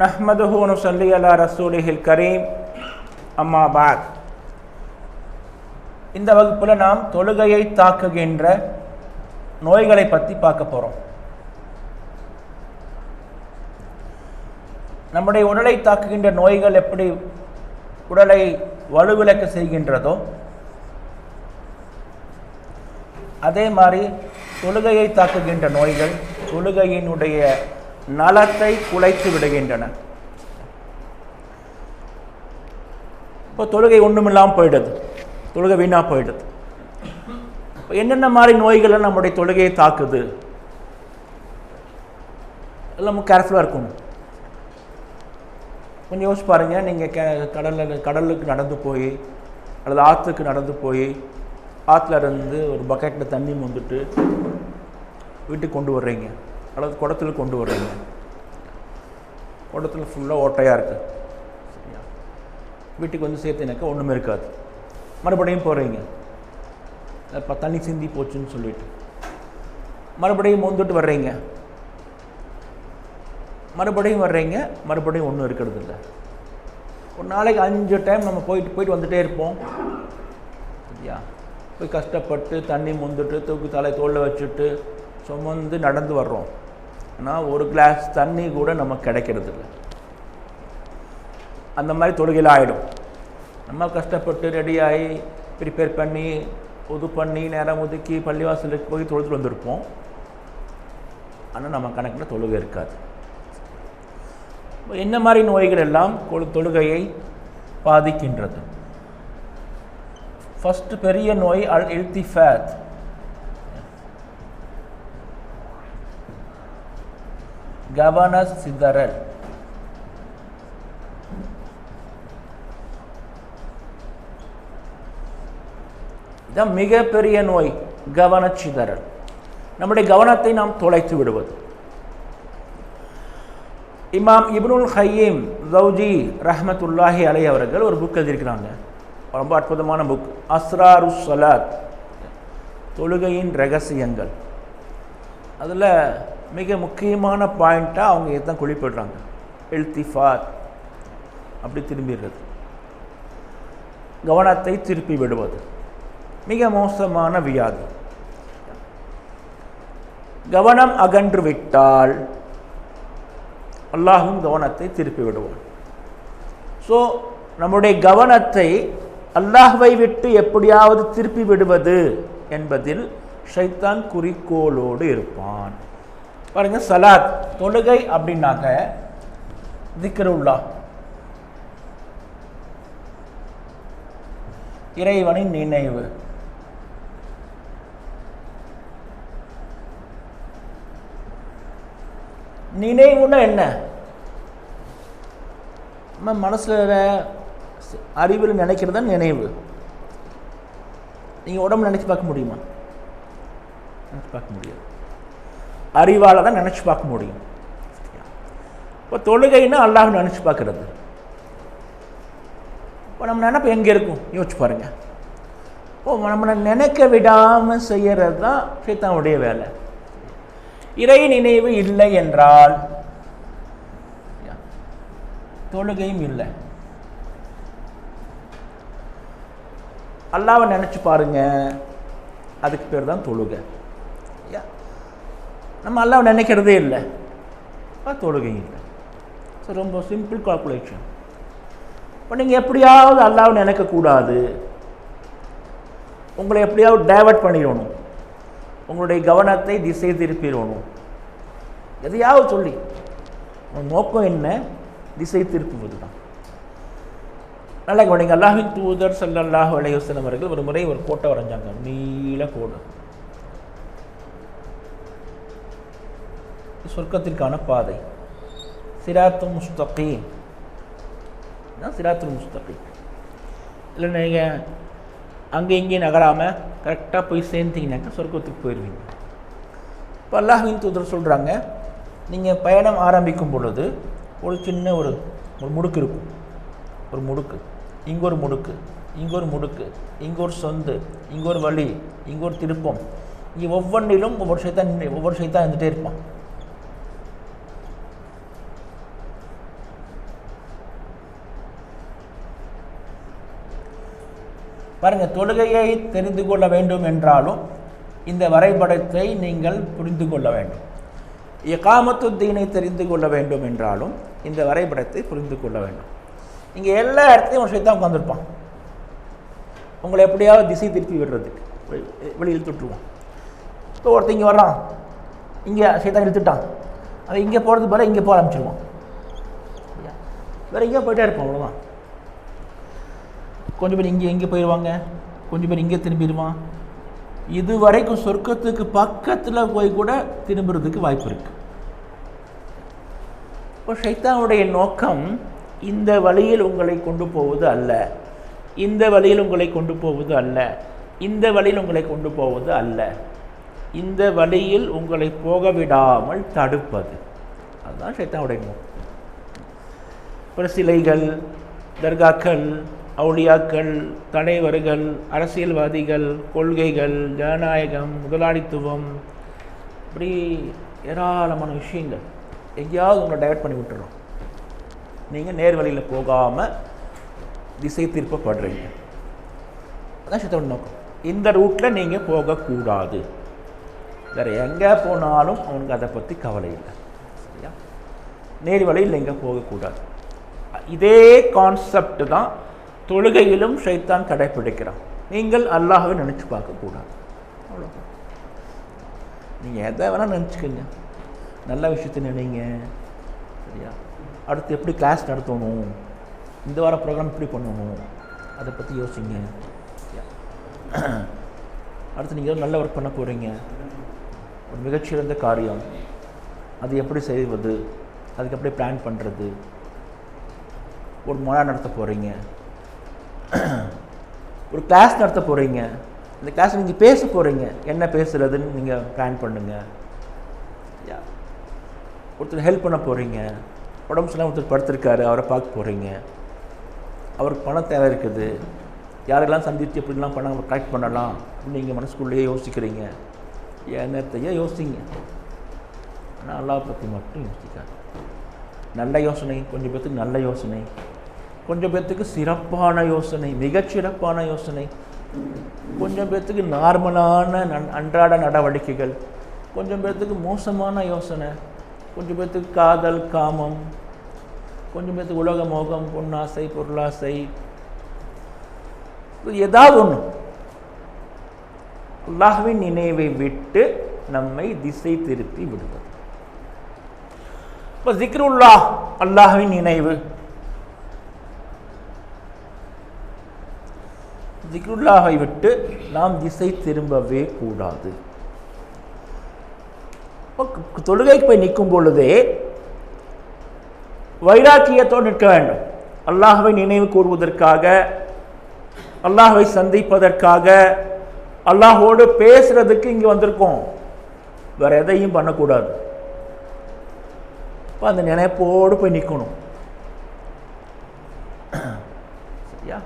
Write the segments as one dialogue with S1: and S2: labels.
S1: நஹ்மதுஹு வ நுஸல்லி அலா ரசூலிஹில் கரீம். அம்மா பாத். இந்த வகுப்பில் நாம் தொழுகையை தாக்குகின்ற நோய்களை பற்றி பார்க்க போகிறோம். நம்முடைய உடலை தாக்குகின்ற நோய்கள் எப்படி உடலை வலுவிழக்க செய்கின்றதோ அதே மாதிரி தொழுகையை தாக்குகின்ற நோய்கள் தொழுகையினுடைய நலத்தை குலைத்து விடுகின்றன. இப்போ தொழுகை ஒன்றுமில்லாமல் போயிடுது, தொழுகை வீணாக போயிடுது. இப்போ என்னென்ன மாதிரி நோய்களை நம்முடைய தொழுகையை தாக்குது எல்லாம் கேர்ஃபுல்லாக இருக்கணும். கொஞ்சம் யோசிச்சு பாருங்கள். நீங்கள் கடலுக்கு நடந்து போய் அல்லது ஆற்றுக்கு நடந்து போய் ஆற்றுல இருந்து ஒரு பக்கெட்டில் தண்ணி மொந்துட்டு வீட்டுக்கு கொண்டு வர்றீங்க அல்லது குடத்தில் கொண்டு வர்றீங்க. குடத்தில் ஃபுல்லாக ஓட்டையாக இருக்குது. சரியா? வீட்டுக்கு வந்து சேர்த்துனாக்கா ஒன்றுமே இருக்காது. மறுபடியும் போகிறீங்க, இப்போ தண்ணி சிந்தி போச்சுன்னு சொல்லிட்டு மறுபடியும் மொந்துட்டு வர்றீங்க, மறுபடியும் வர்றீங்க, மறுபடியும் ஒன்றும் இருக்கிறது இல்லை. ஒரு நாளைக்கு 5 டைம் நம்ம போயிட்டு வந்துகிட்டே இருப்போம். சரியா? போய் கஷ்டப்பட்டு தண்ணி முந்துட்டு தூக்கி தோளில் வச்சுட்டு சுமந்து நடந்து வர்றோம். ஆனால் ஒரு கிளாஸ் தண்ணி கூட நமக்கு கிடைக்கிறது இல்லை. அந்த மாதிரி தொழுகையில் ஆகிடும். நம்ம கஷ்டப்பட்டு ரெடியாகி ப்ரிப்பேர் பண்ணி உது பண்ணி நேரம் ஒதுக்கி பள்ளிவாசலுக்கு போய் தொழுதுட்டு வந்திருப்போம். ஆனால் நம்ம கணக்கில் தொழுகை இருக்காது. என்ன மாதிரி நோய்கள் எல்லாம் தொழுகையை பாதிக்கின்றது? ஃபர்ஸ்ட் பெரிய நோய் அல் இல்திஃபாத். கவன சிதறல். இதான் மிகப்பெரிய நோய், கவன சிதறல். நம்முடைய கவனத்தை நாம் தொலைத்து விடுவது. இமாம் இப்னுல் கய்யிம் ஜௌஜி ரஹ்மத்துல்லாஹி அலைஹி அவர்கள் ஒரு புக் எழுதியிருக்கிறாங்க. ரொம்ப அற்புதமான புக், அஸ்ராருஸ் ஸலாத், தொழுகையின் ரகசியங்கள். அதில் மிக முக்கியமான பாயிண்ட்டாக அவங்க இதான் குறிப்பிடுறாங்க. இல்திஃபாத், அப்படி திரும்பிடுறது, கவனத்தை திருப்பி விடுவது மிக மோசமான வியாதி. கவனம் அகன்று விட்டால் அல்லாஹும் கவனத்தை திருப்பி விடுவான். ஸோ நம்முடைய கவனத்தை அல்லாஹ்வை விட்டு எப்படியாவது திருப்பி விடுவது என்பதில் ஷைத்தான் குறிக்கோளோடு இருப்பான். பாருங்க, சலாத் தொழுகை அப்படின்னாக்க திக்ருல்லாஹ், இறைவனின் நினைவு. நினைவுன்னா என்ன? நம்ம மனசில் அறிவில் நினைக்கிறது தான் நினைவு. நீங்கள் உடம்பு நினச்சி பார்க்க முடியுமா? நினச்சி பார்க்க முடியாது. அறிவால் தான் நினச்சி பார்க்க முடியும். இப்போ தொழுகைன்னா அல்லாஹ் நினச்சி பார்க்கறது. இப்போ நம்ம நினைப்பு எங்கே இருக்கும் யோசிச்சு பாருங்க. இப்போ நம்மளை நினைக்க விடாமல் செய்கிறது தான் ஷைத்தானுடைய வேலை. இறை நினைவு இல்லை என்றால் தொழுகையும் இல்லை. அல்லாஹ்வை நினச்சி பாருங்க, அதுக்கு பேர் தான் தொழுகை. நம்ம அல்லாஹ்வை நினைக்கிறதே இல்லை, தொழுகை இல்லை. ஸோ ரொம்ப சிம்பிள் கால்குலேஷன். இப்போ நீங்கள் எப்படியாவது அல்லாஹ்வை நினைக்கக்கூடாது, உங்களை எப்படியாவது டைவர்ட் பண்ணிடணும், உங்களுடைய கவனத்தை திசை திருப்பிடணும். எதையாவது சொல்லி நோக்கம் என்ன? திசை திருப்புவது தான். நல்லா கவனிங்க. அல்லாஹ்வின் தூதர் ஸல்லல்லாஹு அலைஹி வஸல்லம் அவர்கள் ஒரு முறை ஒரு கோட்டை வரைஞ்சாங்க, நீல கோடு. சொர்க்கத்திற்கான பாதை, சிராத்துல் முஸ்தகீம். சிராத்துல் முஸ்தகீம் இல்லை, நீங்கள் அங்கே இங்கேயும் நகராமல் கரெக்டாக போய் சேர்ந்தீங்கன்னாக்கா சொர்க்கத்துக்கு போயிடுவீங்க. இப்போ அல்லாஹ்வின் தூதர் சொல்கிறாங்க, நீங்கள் பயணம் ஆரம்பிக்கும் பொழுது ஒரு சின்ன ஒரு முடுக்கு இருக்கும். ஒரு முடுக்கு, இங்கே ஒரு முடுக்கு, இங்கே ஒரு முடுக்கு, இங்கே ஒரு சொந்து, இங்கே ஒரு வழி, இங்கே ஒரு திருப்பம். இங்கே ஒவ்வொன்றிலும் ஒவ்வொரு சைத்தான் இருந்துகிட்டே இருப்பான். பாருங்கள், தொழுகையை தெரிந்து கொள்ள வேண்டும் என்றாலும் இந்த வரைபடத்தை நீங்கள் புரிந்து கொள்ள வேண்டும். இகாமத்து தீனை தெரிந்து கொள்ள வேண்டும் என்றாலும் இந்த வரைபடத்தை புரிந்து கொள்ள வேண்டும். இங்கே எல்லா இடத்துலையும் ஒரு ஷைத்தான் உட்காந்துருப்பான், உங்களை எப்படியாவது திசை திருப்பி விடுறதுக்கு வெளியில் தொட்டுருவான். இப்போ ஒருத்தர் இங்கே வர்றான், இங்கே ஷைத்தான் இழுத்துட்டான், அவன் இங்கே போகிறது போல இங்கே போக ஆரம்பிச்சிடுவான். வேறு எங்கேயோ போயிட்டே இருப்பான், அவ்வளோதான். கொஞ்சம் பேர் இங்கே போயிடுவாங்க, கொஞ்சம் பேர் இங்கே திரும்பிடுவான். இது வரைக்கும் சொர்க்கத்துக்கு பக்கத்தில் போய் கூட திரும்புறதுக்கு வாய்ப்பு இருக்கு. இப்போ ஷைத்தானுடைய நோக்கம் இந்த வழியில் உங்களை கொண்டு போவது அல்ல, இந்த வழியில் உங்களை கொண்டு போவது அல்ல, இந்த வழியில் உங்களை கொண்டு போவது அல்ல, இந்த வழியில் உங்களை போக விடாமல் தடுப்பது. அதுதான் ஷைத்தானுடைய நோக்கம். ஒரு சிலைகள், தர்காக்கள், அவுலியாக்கள், தலைவர்கள், அரசியல்வாதிகள், கொள்கைகள், ஜனநாயகம், முதலாளித்துவம், இப்படி ஏராளமான விஷயங்கள் எங்கேயாவது உங்களை டைவர்ட் பண்ணி விட்டுறோம். நீங்கள் நேர் வழியில் போகாமல் திசை திருப்பப்படுறீங்க. அதான் ஷைத்தானோட நோக்கம். இந்த ரூட்டில் நீங்கள் போகக்கூடாது. வேறு எங்கே போனாலும் அவனுக்கு அதை பற்றி கவலை இல்லை. சரியா? நேர் வழியில் நீங்கள் போகக்கூடாது. இதே கான்செப்ட் தான் தொழுகையிலும் ஷைத்தான் கடைப்பிடிக்கிறான். நீங்கள் அல்லாஹ்வை நினச்சி பார்க்கக்கூடாது. அவ்வளோதான். நீங்கள் எதை வேணால் நினச்சிக்கோங்க, நல்ல விஷயத்தை நினைங்க. சரியா? அடுத்து எப்படி கிளாஸ் நடத்தணும், இந்த வார ப்ரோக்ராம் எப்படி பண்ணணும், அதை பற்றி யோசிங்க. அடுத்து நீங்கள் நல்ல ஒர்க் பண்ண போகிறீங்க, ஒரு மிகச்சிறந்த காரியம், அது எப்படி செய்வது, அதுக்கு எப்படி பிளான் பண்ணுறது, ஒரு மாநாடு நடத்த போகிறீங்க, ஒரு கிளாஸ் நடத்த போகிறீங்க, இந்த கிளாஸ் நீங்கள் பேச போகிறீங்க, என்ன பேசுகிறதுன்னு நீங்கள் பிளான் பண்ணுங்கள். ஒருத்தர் ஹெல்ப் பண்ண போகிறீங்க, உடம்பு சரியில்லாம ஒருத்தர் படுத்திருக்காரு, அவரை பார்க்க போகிறீங்க, அவருக்கு பணம் தேவை இருக்குது, யாரெல்லாம் சந்தித்து எப்படிலாம் பணம் கலெக்ட் பண்ணலாம் அப்படின்னு நீங்கள் மனசுக்குள்ளேயே யோசிக்கிறீங்க. என்னத்தையே யோசிங்க, ஆனால் அல்லாஹ் பற்றி மட்டும் யோசிக்காது. நல்ல யோசனை, கொஞ்சம் பேர்த்துக்கு நல்ல யோசனை, கொஞ்சம் பேர்த்துக்கு சிறப்பான யோசனை, மிகச்சிறப்பான யோசனை, கொஞ்சம் பேர்த்துக்கு நார்மலான அன்றாட நடவடிக்கைகள், கொஞ்சம் பேர்த்துக்கு மோசமான யோசனை, கொஞ்சம் பேர்த்துக்கு காதல், காமம், கொஞ்சம் பேர்த்துக்கு உலக மோகம், பொன்னாசை, பொருளாசை, ஏதாவது ஒன்று அல்லாஹ்வின் நினைவை விட்டு நம்மை திசை திருப்பி விடுவது. இப்போ ஜிக்ருல்லாஹ், அல்லாஹ்வின் நினைவு, ஜிக்ருல்லாஹை விட்டு நாம் திசை திரும்பவே கூடாது. தொழுகைக்கு போய் நிற்கும் பொழுதே வைராக்கியத்தோடு நிற்க வேண்டும். அல்லாஹ்வை நினைவு கூறுவதற்காக, அல்லாஹ்வை சந்திப்பதற்காக, அல்லாஹோடு பேசுறதுக்கு இங்கே வந்திருக்கோம், வேற எதையும் பண்ணக்கூடாது. இப்போ அந்த நினைப்போடு போய் நிற்கணும். சரியா?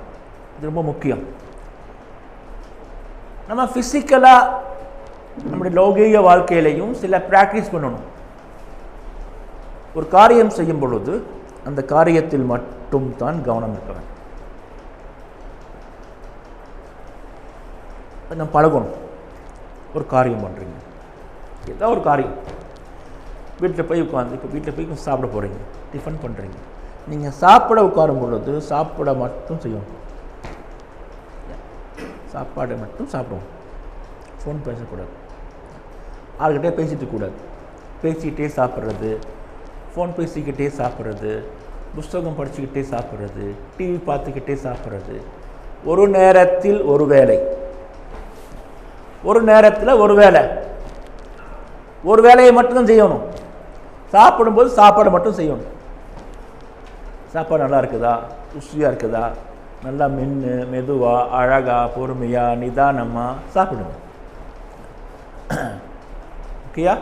S1: இது ரொம்ப முக்கியம். நம்ம ஃபிசிக்கலாக நம்முடைய லௌகீக வாழ்க்கையிலையும் சில ப்ராக்டிஸ் பண்ணணும். ஒரு காரியம் செய்யும் பொழுது அந்த காரியத்தில் மட்டும் தான் கவனம் இருக்க வேண்டும். நம்ம பழகணும். ஒரு காரியம் பண்ணுறீங்க, ஏதாவது ஒரு காரியம், வீட்டில் போய் உட்காந்து, இப்போ வீட்டில் போய் சாப்பிட போகிறீங்க, டிஃபன் பண்ணுறீங்க, நீங்கள் சாப்பிட உட்காரும் பொழுது சாப்பிட மட்டும் செய்யணும். சாப்பாடு மட்டும் சாப்பிடுவோம், ஃபோன் பேசக்கூடாது, ஆள்கிட்டே பேசிட்டு கூடாது, பேசிக்கிட்டே சாப்பிட்றது, ஃபோன் பேசிக்கிட்டே சாப்பிட்றது, புஸ்தகம் படிச்சுக்கிட்டே சாப்பிட்றது, டிவி பார்த்துக்கிட்டே சாப்பிட்றது, ஒரு நேரத்தில் ஒரு வேலை, ஒரு நேரத்தில் ஒரு வேலை, ஒரு வேலையை மட்டும்தான் செய்யணும். சாப்பிடும்போது சாப்பாடு மட்டும் செய்யணும். சாப்பாடு நல்லா இருக்குதா, ருசியாக இருக்குதா, நல்லா மென்று மெதுவாக அழகாக பொறுமையாக நிதானமாக சாப்பிடுங்க. ஓகேயா?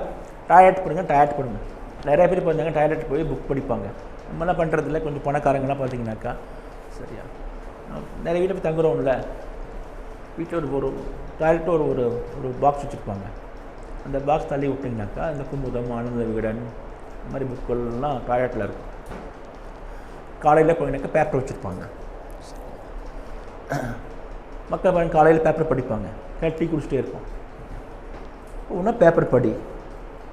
S1: டாய்லெட் போடுங்க, டாய்லெட் போடுங்க. நிறைய பேர் பார்த்தாங்க டாய்லெட் போய் புக் படிப்பாங்க. நம்மளாம் பண்ணுறதில்ல. கொஞ்சம் பணக்காரங்களாம் பார்த்தீங்கன்னாக்கா, சரியா, நிறைய வீட்டை போய் தங்குறோம்ல, வீட்டில் ஒரு டாய்லெட்டு ஒரு பாக்ஸ் வச்சுருப்பாங்க. அந்த பாக்ஸ் தள்ளி விட்டிங்கனாக்கா இந்த குமுதம், ஆனந்த விகடன், இந்த மாதிரி புக்கெல்லாம் டாய்லெட்டில் இருக்கும். காலையில் போனீங்கன்னாக்கா பேப்பர் வச்சுருப்பாங்க. மக்கள் பாருங்க காலையில் பேப்பர் படிப்பாங்க, டீ குடிச்சிட்டே இருப்போம். ஒன்றா பேப்பர் படி,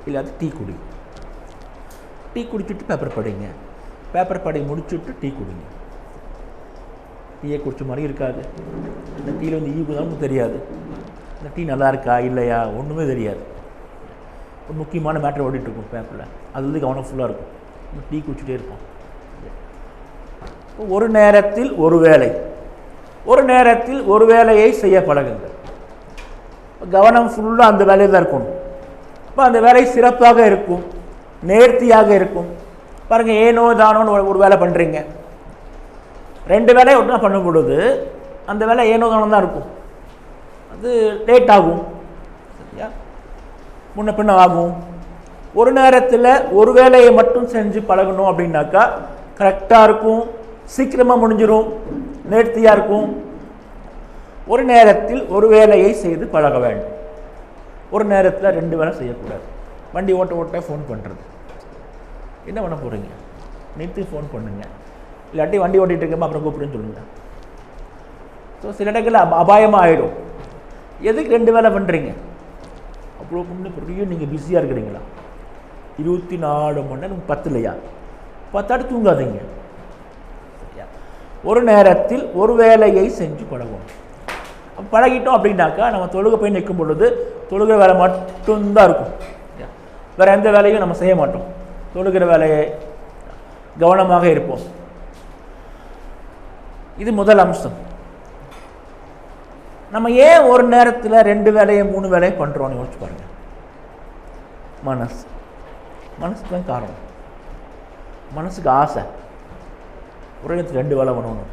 S1: இல்லாத டீ குடி. டீ குடிச்சிட்டு பேப்பர் படிங்க, பேப்பர் படி முடிச்சுட்டு டீ குடிங்க. டீயை குடிச்ச மாதிரி இருக்காது. இந்த டீயில் வந்து ஈவுதான் தெரியாது, இந்த டீ நல்லா இருக்கா இல்லையா ஒன்றுமே தெரியாது. ஒரு முக்கியமான மேட்ரு ஓடிட்டுருக்கும் பேப்பரில், அது வந்து கவனம் ஃபுல்லாக இருக்கும். டீ குடிச்சிட்டே இருப்போம். ஒரு நேரத்தில் ஒரு வேலை, ஒரு நேரத்தில் ஒரு வேலையை செய்ய பழகுங்கள். கவனம் ஃபுல்லாக அந்த வேலையில் தான் இருக்கணும். அப்போ அந்த வேலை சிறப்பாக இருக்கும், நேர்த்தியாக இருக்கும். பாருங்கள், ஏனோ தானோன்னு ஒரு வேலை பண்ணுறீங்க, 2 வேலையை ஒன்றா பண்ணும் பொழுது அந்த வேலை ஏனோ தானோ தான் இருக்கும். அது லேட் ஆகும், சரியா, முன்ன பின்ன ஆகும். ஒரு நேரத்தில் ஒரு வேலையை மட்டும் செஞ்சு பழகணும் அப்படின்னாக்கா கரெக்டாக இருக்கும், சீக்கிரமாக முடிஞ்சிடும், நேர்த்தியாக இருக்கும். ஒரு நேரத்தில் ஒரு வேலையை செய்து பழக வேண்டும். ஒரு நேரத்தில் 2 வேலை செய்யக்கூடாது. வண்டி ஓட்ட ஃபோன் பண்ணுறது, என்ன பண்ண போகிறீங்க? நிறுத்தி ஃபோன் பண்ணுங்க, இல்லாட்டி வண்டி ஓட்டிகிட்டு இருக்கமா அப்புறம் கூப்பிடுன்னு சொல்லுங்கள். ஸோ சில இடங்களில் அபாயமாக ஆகிடும். எதுக்கு 2 வேலை பண்ணுறீங்க? அவ்வளோ பொண்ணு பெரிய நீங்கள் பிஸியாக இருக்கிறீங்களா? 24 மணி நேரம் 10 இல்லையா? 10 தூங்காதீங்க. ஒரு நேரத்தில் ஒரு வேலையை செஞ்சு பழகும். பழகிட்டோம் அப்படின்னாக்கா நம்ம தொழுகை போய் நிற்கும் பொழுது தொழுகிற வேலை மட்டும்தான் இருக்கும், வேறு எந்த வேலையும் நம்ம செய்ய மாட்டோம். தொழுகிற வேலையை கவனமாக இருப்போம். இது முதல் அம்சம். நம்ம ஏன் ஒரு நேரத்தில் 2 வேலையை 3 வேலையை பண்ணுறோன்னு யோசிச்சு பாருங்க. மனசுக்கு தான் காரணம். மனசுக்கு ஆசை, ஒரு நேரத்தில் 2 வேலை பண்ணணும்,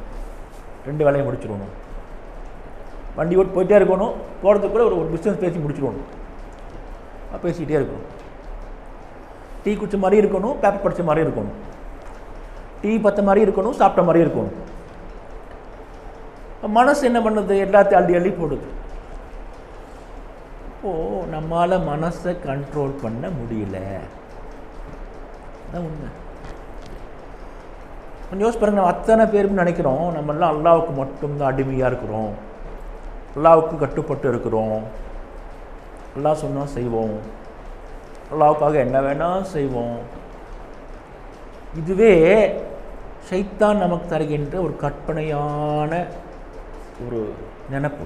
S1: 2 வேலையை முடிச்சிடணும். வண்டி ஓட்டு போயிட்டே இருக்கணும், போகிறதுக்குள்ள ஒரு பிஸ்னஸ் பேசி முடிச்சிடணும், பேசிக்கிட்டே இருக்கணும். டீ குடிச்ச மாதிரி இருக்கணும், பேப்பர் படித்த மாதிரி இருக்கணும், டீ பற்ற மாதிரி இருக்கணும், சாப்பிட்ட மாதிரி இருக்கணும். மனசு என்ன பண்ணுது? எல்லாத்தையும் அள்ளி அள்ளி போடுது. இப்போது நம்மளால் மனசை கண்ட்ரோல் பண்ண முடியல, அதான் உண்மை. கொஞ்சம் யோசிச்சு பாருங்க, நம்ம அத்தனை பேருக்கு நினைக்கிறோம் நம்மெல்லாம் அல்லாவுக்கு மட்டும்தான் அடிமையாக இருக்கிறோம், அல்லாவுக்கு கட்டுப்பட்டு இருக்கிறோம், அல்லாஹ் சொன்னால் செய்வோம், அல்லாவுக்காக என்ன வேணால் செய்வோம். இதுவே ஷைத்தான் நமக்கு தருகின்ற ஒரு கற்பனையான ஒரு நினைப்பு.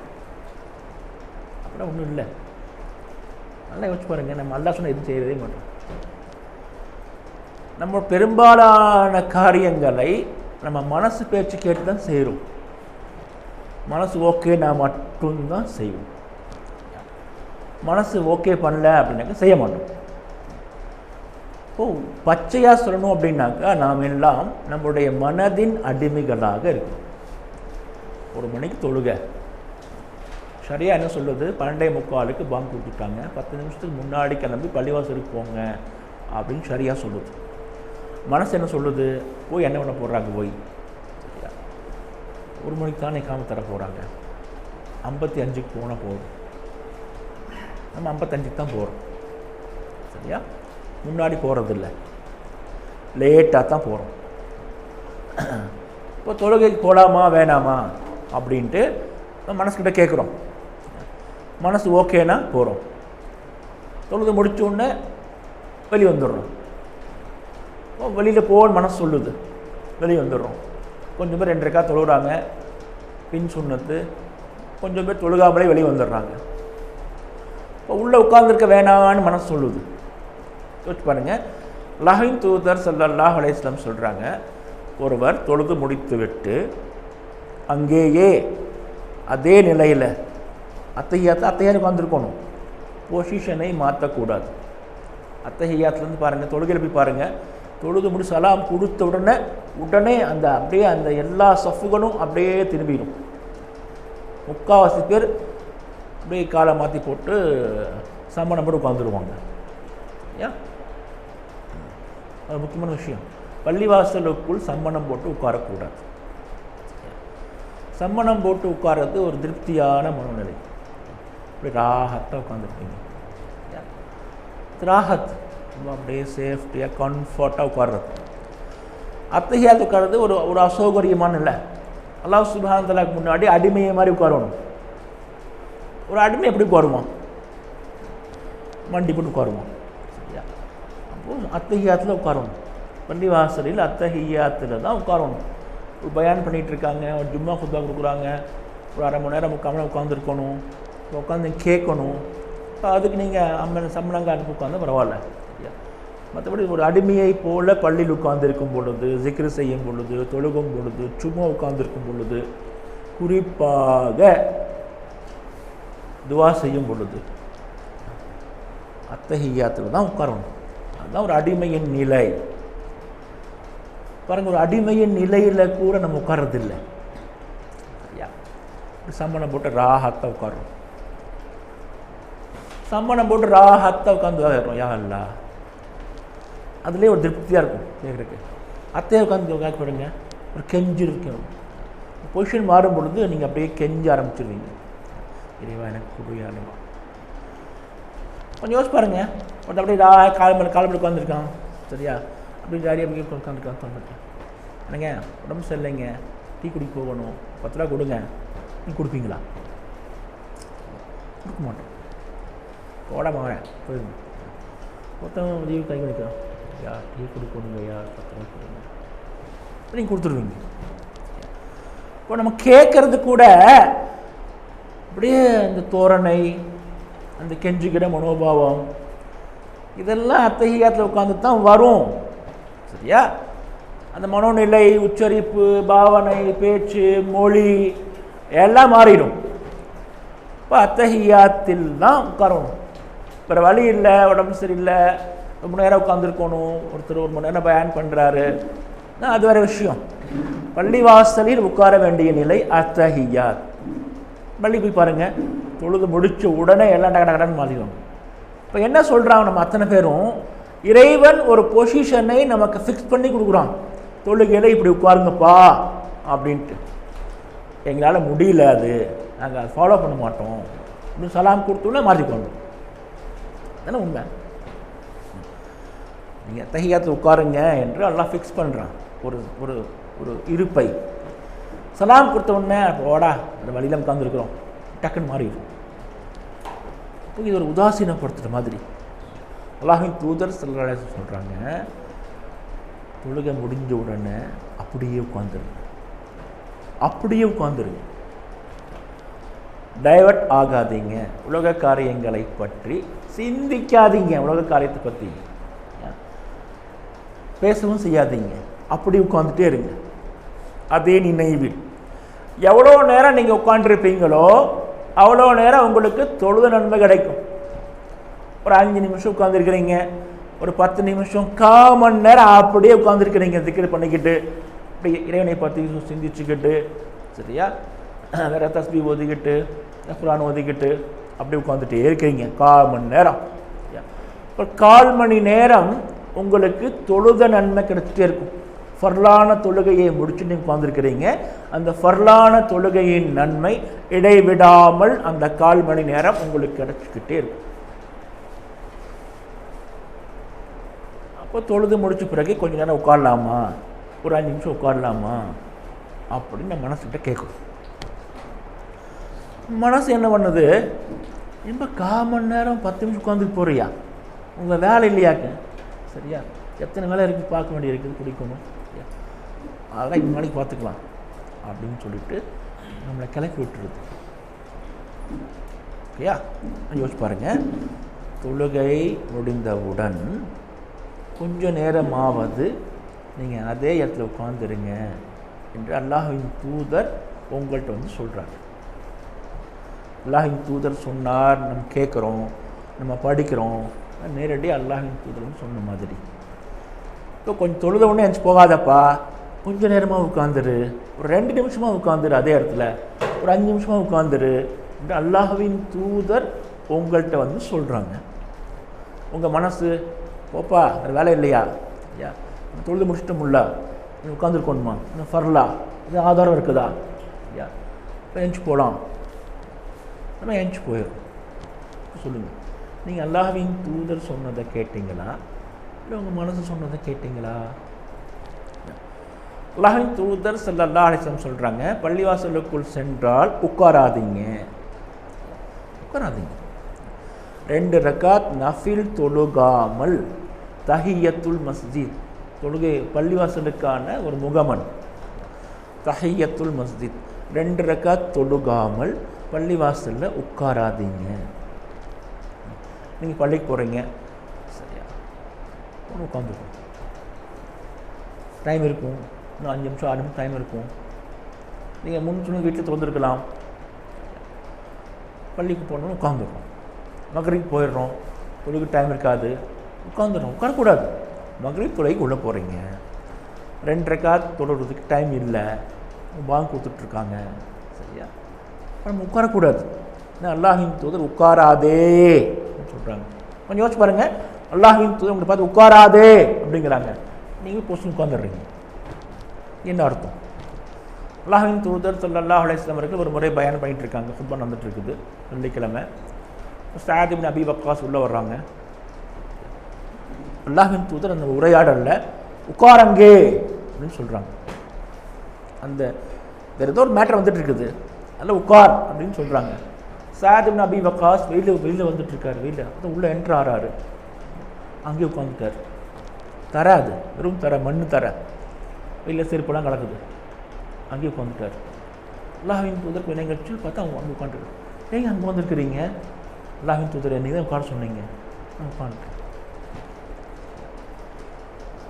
S1: அப்படின்னா ஒன்றும் இல்லை. நல்லா யோசிச்சு பாருங்கள், நம்ம அல்லாஹ் சொன்னால் எதுவும் செய்யறதே மாட்டோம். நம்ம பெரும்பாலான காரியங்களை நம்ம மனசு பேச்சு கேட்டு தான் செய்கிறோம். மனசு ஓகே நான் மட்டும்தான் செய்வோம். மனசு ஓகே பண்ணல அப்படின்னாக்கா செய்ய மாட்டோம். பச்சையாக சொல்லணும் அப்படின்னாக்கா நாம் எல்லாம் நம்முடைய மனதின் அடிமைகளாக இருக்கும். 1 மணிக்கு தொழுக, சரியாக என்ன சொல்லுது? 12:45 பாங்கு கொடுத்துட்டாங்க, 10 நிமிஷத்துக்கு முன்னாடி கிளம்பி பள்ளிவாசலுக்கு போங்க அப்படின்னு சரியாக சொல்லுது. மனசு என்ன சொல்லுது? போய் என்ன பண்ண போடுறாங்க? போய் 1 மணிக்கு தானே காம தர போகிறாங்க, 55க்கு போனால் போதும். நம்ம 55க்கு தான் போகிறோம், சரியா? முன்னாடி போகிறதில்ல, லேட்டாக தான் போகிறோம். இப்போ தொழுகைக்கு போகலாமா வேணாமா அப்படின்ட்டு மனசுக்கிட்ட கேட்குறோம். மனசு ஓகேனா போகிறோம், தொழுகை முடிச்சோடனே வெளியே வந்துடுறோம். வெளியில் போகணும்னு மனசு சொல்லுது, வெளியே வந்துடுறோம். கொஞ்சம் பேர் 2 ரக்காத் தொழுகிறாங்க, பின் சுன்னத்து. கொஞ்சம் பேர் தொழுகாமலே வெளியே வந்துடுறாங்க. இப்போ உள்ளே உட்கார்ந்துருக்க வேணான்னு மனசு சொல்லுது. யோசிச்சு பாருங்கள், அல்லாஹ்வின் தூதர் ஸல்லல்லாஹு அலைஹி வஸல்லம் சொல்கிறாங்க, ஒருவர் தொழுது முடித்து விட்டு அங்கேயே அதே நிலையில் அத்தஹியாத்து உட்காந்துருக்கணும், பொசிஷனை மாற்றக்கூடாது. அத்தஹியாத்துலேருந்து பாருங்கள், தொழுகையில் போய் பாருங்கள், தொழுது முடி சலாம் கொடுத்த உடனே அந்த அப்படியே அந்த எல்லா சஃப்புகளும் அப்படியே திரும்பிடும். 3/4 பேர் அப்படியே காலை மாற்றி போட்டு சம்மணம் போட்டு உட்காந்துருவாங்க. ஏன்? அது முக்கியமான விஷயம். பள்ளிவாசலுக்குள் சம்மணம் போட்டு உட்காரக்கூடாது. சம்மணம் போட்டு உட்கார்றது ஒரு திருப்தியான மனநிலை. அப்படி ராகத்தாக உட்காந்துருப்பீங்க, ராகத் அப்படியே சேஃப்டியாக கம்ஃபர்ட்டாக உட்கார்றது. அத்தஹியாத் உட்கார்றது ஒரு ஒரு அசௌகரியமான இல்லை, அல்லாஹ் சுப்ஹானஹு வ தஆலாக்கு முன்னாடி அடிமையை மாதிரி உட்காரணும். ஒரு அடிமை எப்படி உட்காருவான்? மண்டி போட்டு உட்காருவான். சரியா? அப்போது அத்தஹியாத்தில் உட்காரணும். பள்ளிவாசலில் அத்தஹியாத்தில் தான் உட்காரணும். ஒரு பயான் பண்ணிகிட்டு இருக்காங்க, ஒரு ஜும்மா குத்பா கொடுக்குறாங்க, ஒரு அரை மணி நேரம் முக்கால் மணி நேரம் உட்காந்துருக்கணும், உட்காந்து கேட்கணும். அதுக்கு நீங்கள் சம்பளங்க அனுப்பி உட்காந்து பரவாயில்ல. சரியா? மற்றபடி ஒரு அடிமையை போல் பள்ளியில் உட்கார்ந்துருக்கும் பொழுது, ஜிக்ரு செய்யும் பொழுது, தொழுகும் பொழுது, சும்மா உட்கார்ந்துருக்கும் பொழுது, குறிப்பாக துவா செய்யும் பொழுது அத்தஹியாத்தில் தான் உட்காரணும். அதுதான் ஒரு அடிமையின் நிலை. பாருங்கள், ஒரு அடிமையின் நிலையில் கூட நம்ம உட்கார்றதில்லை. சரியா? சம்மணம் போட்டு ராஹத்தை உட்காரோம். சம்மணம் போட்டு ராஹத்தை உட்காந்து வரோம். யா அல்லாஹ், அதுலேயே ஒரு திருப்தியாக இருக்கும் கேட்குறதுக்கு. அத்தையை உட்காந்து கேட்கப்படுங்க, ஒரு கெஞ்சு இருக்கணும். பொசிஷன் மாறும் பொழுது நீங்கள் அப்படியே கெஞ்ச ஆரம்பிச்சிருவீங்க. இறைவா எனக்கு புரியாதுமா. கொஞ்சம் யோசிச்சு பாருங்க. ஒருத்த அப்படியே காலம்படி உட்காந்துருக்கான். சரியா? அப்படி ஜாலியாக அப்படியே உட்காந்துருக்கேன். என்னங்க உடம்பு சரியில்லைங்க, டீ குடிக்க போகணும், 10 ரூபா கொடுங்க. நீங்கள் கொடுப்பீங்களா? கொடுக்க மாட்டோம். போட மாறேன் போயிருங்க. மொத்தம் லீவு கை பண்ணிக்கிறோம். ஐயா டீ கொடுக்கணுங்க, ஐயா 10 ரூபா கொடுங்க. நீங்கள் கொடுத்துருவீங்க. இப்போ நம்ம கேட்கறது கூட அப்படியே அந்த தோரணை, அந்த கெஞ்சுகிட மனோபாவம், இதெல்லாம் அத்தஹியாத்தில் உட்காந்து தான் வரும். சரியா? அந்த மனோநிலை, உச்சரிப்பு, பாவனை, பேச்சு, மொழி எல்லாம் மாறிடும். இப்போ அத்தஹியாத்தில் தான் உட்காரணும். வேறு வழி இல்லை, உடம்பு சரியில்லை, ரொம்ப நேரம் உட்காந்துருக்கணும், ஒருத்தர் 1 மணி நேரம் பயன் பண்ணுறாரு, அது வேறு விஷயம். பள்ளிவாசலில் உட்கார வேண்டிய நிலை அத்தஹியாத். பள்ளி போய் பாருங்கள், தொழுது முடித்த உடனே எல்லாம் கடன்னு மாறிடும். இப்போ என்ன சொல்கிறாங்க நம்ம அத்தனை பேரும்? இறைவன் ஒரு பொசிஷனை நமக்கு ஃபிக்ஸ் பண்ணி கொடுக்குறான். தொழுகையில் இப்படி உட்காருங்கப்பா அப்படின்ட்டு. எங்களால் முடியல, அது நாங்கள் அதை ஃபாலோ பண்ண மாட்டோம், இன்னும் சலாம் கொடுத்தோன்னே மாற்றிக்கொண்டோம். தானே உண்மை? நீங்கள் தஹியாத்தில் உட்காருங்க என்று அல்லாஹ் ஃபிக்ஸ் பண்ணுறான் ஒரு ஒரு ஒரு இருப்பை. சலாம் கொடுத்த உடனே ஓடா அந்த வழியில் உட்காந்துருக்குறோம், டக்குன்னு மாறிடும். இது ஒரு உதாசீனப்படுத்துகிற மாதிரி. அல்லாஹ்வின் தூதர் ஸல்லல்லாஹு அலைஹி வஸல்லம் சொல்கிறாங்க, தொழுகை முடிஞ்ச உடனே அப்படியே உட்காந்துருங்க, அப்படியே உட்காந்துருங்க, டைவர்ட் ஆகாதீங்க, உலக காரியங்களை பற்றி சிந்திக்காதீங்க, உலக காரியத்தை பற்றி பேசவும் செய்யாதீங்க, அப்படி உட்காந்துட்டே இருங்க. அதே நினைவில் எவ்வளோ நேரம் நீங்கள் உட்காந்துருப்பீங்களோ அவ்வளோ நேரம் உங்களுக்கு தொழுத நன்மை கிடைக்கும். ஒரு 5 நிமிஷம் உட்காந்துருக்கிறீங்க, ஒரு 10 நிமிஷம், 1/4 மணி நேரம் அப்படியே உட்காந்துருக்கிறீங்க, திக்ர் பண்ணிக்கிட்டு, அப்படி இறைவனை பற்றி சிந்திச்சுக்கிட்டு, சரியா? வேறு தஸ்பீ ஓதிக்கிட்டு, குர்ஆன் ஓதிக்கிட்டு அப்படி உட்காந்துட்டே இருக்கிறீங்க 1/4 மணி நேரம். ஒரு 1/4 மணி நேரம் உங்களுக்கு தொழுத நன்மை கிடைச்சிட்டே இருக்கும். ஃபர்லான தொழுகையை முடிச்சு நீங்கள் உட்காந்துருக்கிறீங்க, அந்த ஃபர்லான தொழுகையின் நன்மை இடைவிடாமல் அந்த 1/4 மணி நேரம் உங்களுக்கு கிடைச்சிக்கிட்டே இருக்கும். அப்போ தொழுது முடிச்ச பிறகு கொஞ்சம் நேரம் உட்காரலாமா, ஒரு 5 நிமிஷம் உட்காரலாமா அப்படின்னு நம்ம மனசுக்கிட்ட கேட்கும். மனசு என்ன பண்ணுது? ரொம்ப 1/4 மணி நேரம் 10 நிமிஷம் உட்காந்துட்டு போறியா? உங்கள் வேலை இல்லையாக்கு? சரியா? எத்தனை வேலை இருக்குது, பார்க்க வேண்டிய இருக்குது, பிடிக்கணும், அதெல்லாம் இந்த நாளைக்கு பார்த்துக்கலாம் அப்படின்னு சொல்லிட்டு நம்மளை கிளப்பி விட்டுருது. ஓகேயா? யோசிச்சு பாருங்கள். தொழுகை முடிந்தவுடன் கொஞ்சம் நேரமாவது நீங்கள் அதே இடத்துல உட்காந்துருங்க என்று அல்லாஹ்வின் தூதர் உங்கள்கிட்ட சொல்கிறார். அல்லாஹ்வின் தூதர் சொன்னார், நம்ம கேட்குறோம், நம்ம படிக்கிறோம், நேரடியாக அல்லாஹ்வின் தூதர் சொன்ன மாதிரி. இப்போ கொஞ்சம் தொழுத உடனே எஞ்சி போகாதப்பா, கொஞ்சம் நேரமாக உட்காந்துரு, ஒரு 2 நிமிஷமாக உட்காந்துரு, அதே இடத்துல ஒரு 5 நிமிஷமாக உட்காந்துரு என்று அல்லாஹ்வின் தூதர் உங்கள்கிட்ட சொல்கிறாங்க. உங்கள் மனசு, ஓப்பா வேறு வேலை இல்லையா, ஐயா தொழுது முடிச்சிட்டோம்ல, இன்னும் உட்காந்துருக்கணுமா, இன்னும் ஃபர்லா, இது ஆதாரம் இருக்குதா, ஐயா இப்போ எஞ்சி போகலாம், நம்ம எஞ்சி போயிடும். சொல்லுங்கள், நீங்கள் அல்லாஹ்வின் தூதர் சொன்னதை கேட்டிங்களா, இல்லை உங்கள் மனசு சொன்னதை கேட்டிங்களா? அல்லாஹ்வின் தூதர் ஸல்லல்லாஹு அலைஹி வஸல்லம் சொல்கிறாங்க, பள்ளிவாசலுக்குள் சென்றால் உட்காராதீங்க. 2 ரக்காத் நஃபில் தொழுகாமல், தஹியத்துல் மஸ்ஜித், தொழுகை பள்ளிவாசலுக்கான ஒரு முகமன், தஹியத்துல் மஸ்ஜித், 2 ரக்காத் தொழுகாமல் பள்ளிவாசலில் உட்காராதீங்க. நீங்கள் பள்ளிக்கு போகிறீங்க, சரியா, ஒன்று உட்காந்துருக்கும், டைம் இருக்கும், இன்னும் 5 நிமிஷம் 6 நிமிஷம் டைம் இருக்கும். நீங்கள் முன்னு வீட்டில் திறந்துருக்கலாம், பள்ளிக்கு போகணுன்னு உட்காந்துருக்கோம். மகரிப் போயிடுறோம், தொழுகு டைம் இருக்காது, உட்காந்துடும். உட்காரக்கூடாது. மகரிப் தொழுகைக்கு உள்ளே போகிறீங்க, 2 ரக்காத் தொழுறதுக்கு டைம் இல்லை, பாங்கு கொடுத்துட்ருக்காங்க, சரியா, நம்ம உட்காரக்கூடாது. அல்லாஹ்வின் தூதர் உட்காராதே சொல்கிறாங்க. கொஞ்சம் யோசிச்சு பாருங்கள், அல்லாஹ்வின் தூதர் உங்களை பார்த்து உட்காராதே அப்படிங்கிறாங்க, நீங்கள் போஸ்ட் உட்காந்துடுறீங்க, என்ன அர்த்தம்? அல்லாஹ்வின் தூதர் ஸல்லல்லாஹு அலைஹி வஸல்லம் அவர்கள் ஒரு முறை பயான் பண்ணிட்டு இருக்காங்க, குத்பா நடந்துட்டு இருக்குது, வெள்ளிக்கிழமை. சஅத் இப்னு அபி வக்காஸ் உள்ளே வர்றாங்க. அல்லாஹ்வின் தூதர் அந்த உரையாடலில் உட்காரங்கே அப்படின்னு சொல்கிறாங்க. அந்த வேறு ஏதோ ஒரு மேட்டர் வந்துட்டு இருக்குது, அதில் உட்கார் அப்படின்னு சொல்கிறாங்க. சஅத் இப்னு அபி வக்காஸ் வெளியில் வந்துட்டுருக்காரு, வெளியில் அது உள்ளே என்ட்ரு ஆறாரு, அங்கேயே உட்காந்துட்டார். தர, அது வெறும் தர, மண் தர, வெளியில் செருப்பெல்லாம் கிடக்குது, அங்கேயே உட்காந்துட்டார். அல்லாஹ்வின் தூதர் கொஞ்சம் கழிச்சு பார்த்தா அவங்க அங்கே உட்காந்துருக்கு. ஏங்க அங்கே வந்துருக்குறீங்க? அல்லாஹ்வின் தூதர் நீங்கள் தான் உட்கார சொன்னீங்க, நான் உட்காந்துட்டேன்.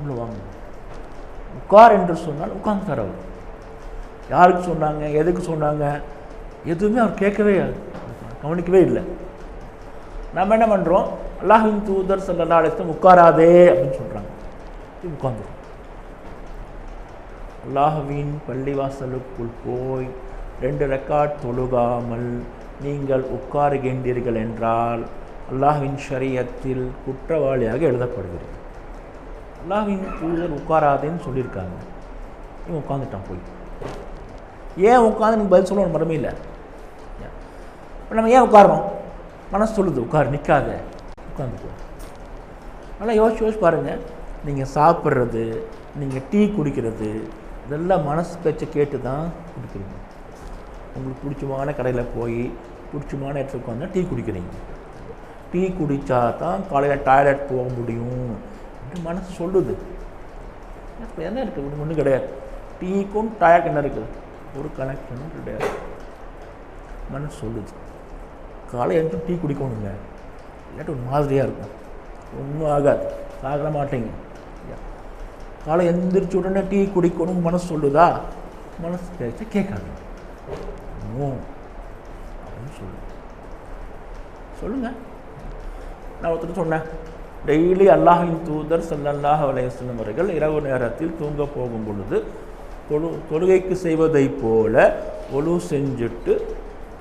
S1: உள்ள வாங்க, உட்கார் என்று சொன்னால் உட்காந்துட்டார். அவர் யாருக்கு சொன்னாங்க, எதுக்கு சொன்னாங்க, எதுவுமே அவர் கேட்கவே கவனிக்கவே இல்லை. நம்ம என்ன பண்ணுறோம், அல்லாஹ்வின் தூதர் ஸல்லல்லாஹு அலைஹி வஸல்லம் உட்காராதே அப்படின்னு சொல்கிறாங்க, உட்காந்துரும். அல்லாஹ்வின் பள்ளிவாசலுக்குள் போய் 2 ரக்காத் தொழுகாமல் நீங்கள் உட்காருகின்றீர்கள் என்றால் அல்லாஹ்வின் ஷரியத்தில் குற்றவாளியாக எழுதப்படுவீர்கள். அல்லாஹ்வின் தூதர் உட்காராதேன்னு சொல்லியிருக்காங்க, இவன் உட்காந்துட்டான் போய். ஏன் உட்காந்து நீங்கள் பதில் சொல்லணும் மரமே இல்லை. இப்போ நம்ம ஏன் உட்காரணும்? மனசு சொல்லுது உட்கார், நிற்காத, உட்காந்துக்கோ. நல்லா யோசிச்சு பாருங்கள். நீங்கள் சாப்பிட்றது, நீங்கள் டீ குடிக்கிறது, இதெல்லாம் மனசு பேச்சை கேட்டு தான் குடிக்கிறீங்க. உங்களுக்கு பிடிச்சமான கடையில் போய் பிடிச்சமான இடத்துல உட்காந்து டீ குடிக்கிறீங்க. டீ குடித்தா தான் காலையில் டாய்லெட் போக முடியும் அப்படின்னு மனசு சொல்லுது. இப்போ என்ன இருக்குது? ஒன்றும் கிடையாது. டீக்கும் டாய்லெட் என்ன இருக்குது? ஒரு கனெக்ஷனும் கிடையாது. மனசு சொல்லுது காலை எழுந்து டீ குடிக்கணுங்க, இல்லாட்டி ஒரு மாதிரியாக இருக்கும், ஒன்றும் ஆகாது, ஆக மாட்டேங்க. காலை எந்திரிச்ச உடனே டீ குடிக்கணும் மனசு சொல்லுதா? மனசு கேட்காது. அப்படின்னு சொல்லுங்க. நான் ஒருத்தர் சொன்னேன், டெய்லி அல்லாஹ்வின் தூதர் ஸல்லல்லாஹு அலைஹி வஸல்லம் அவர்கள் இரவு நேரத்தில் தூங்க போகும் பொழுது தொழுகைக்கு செய்வதை போல ஒழு செஞ்சுட்டு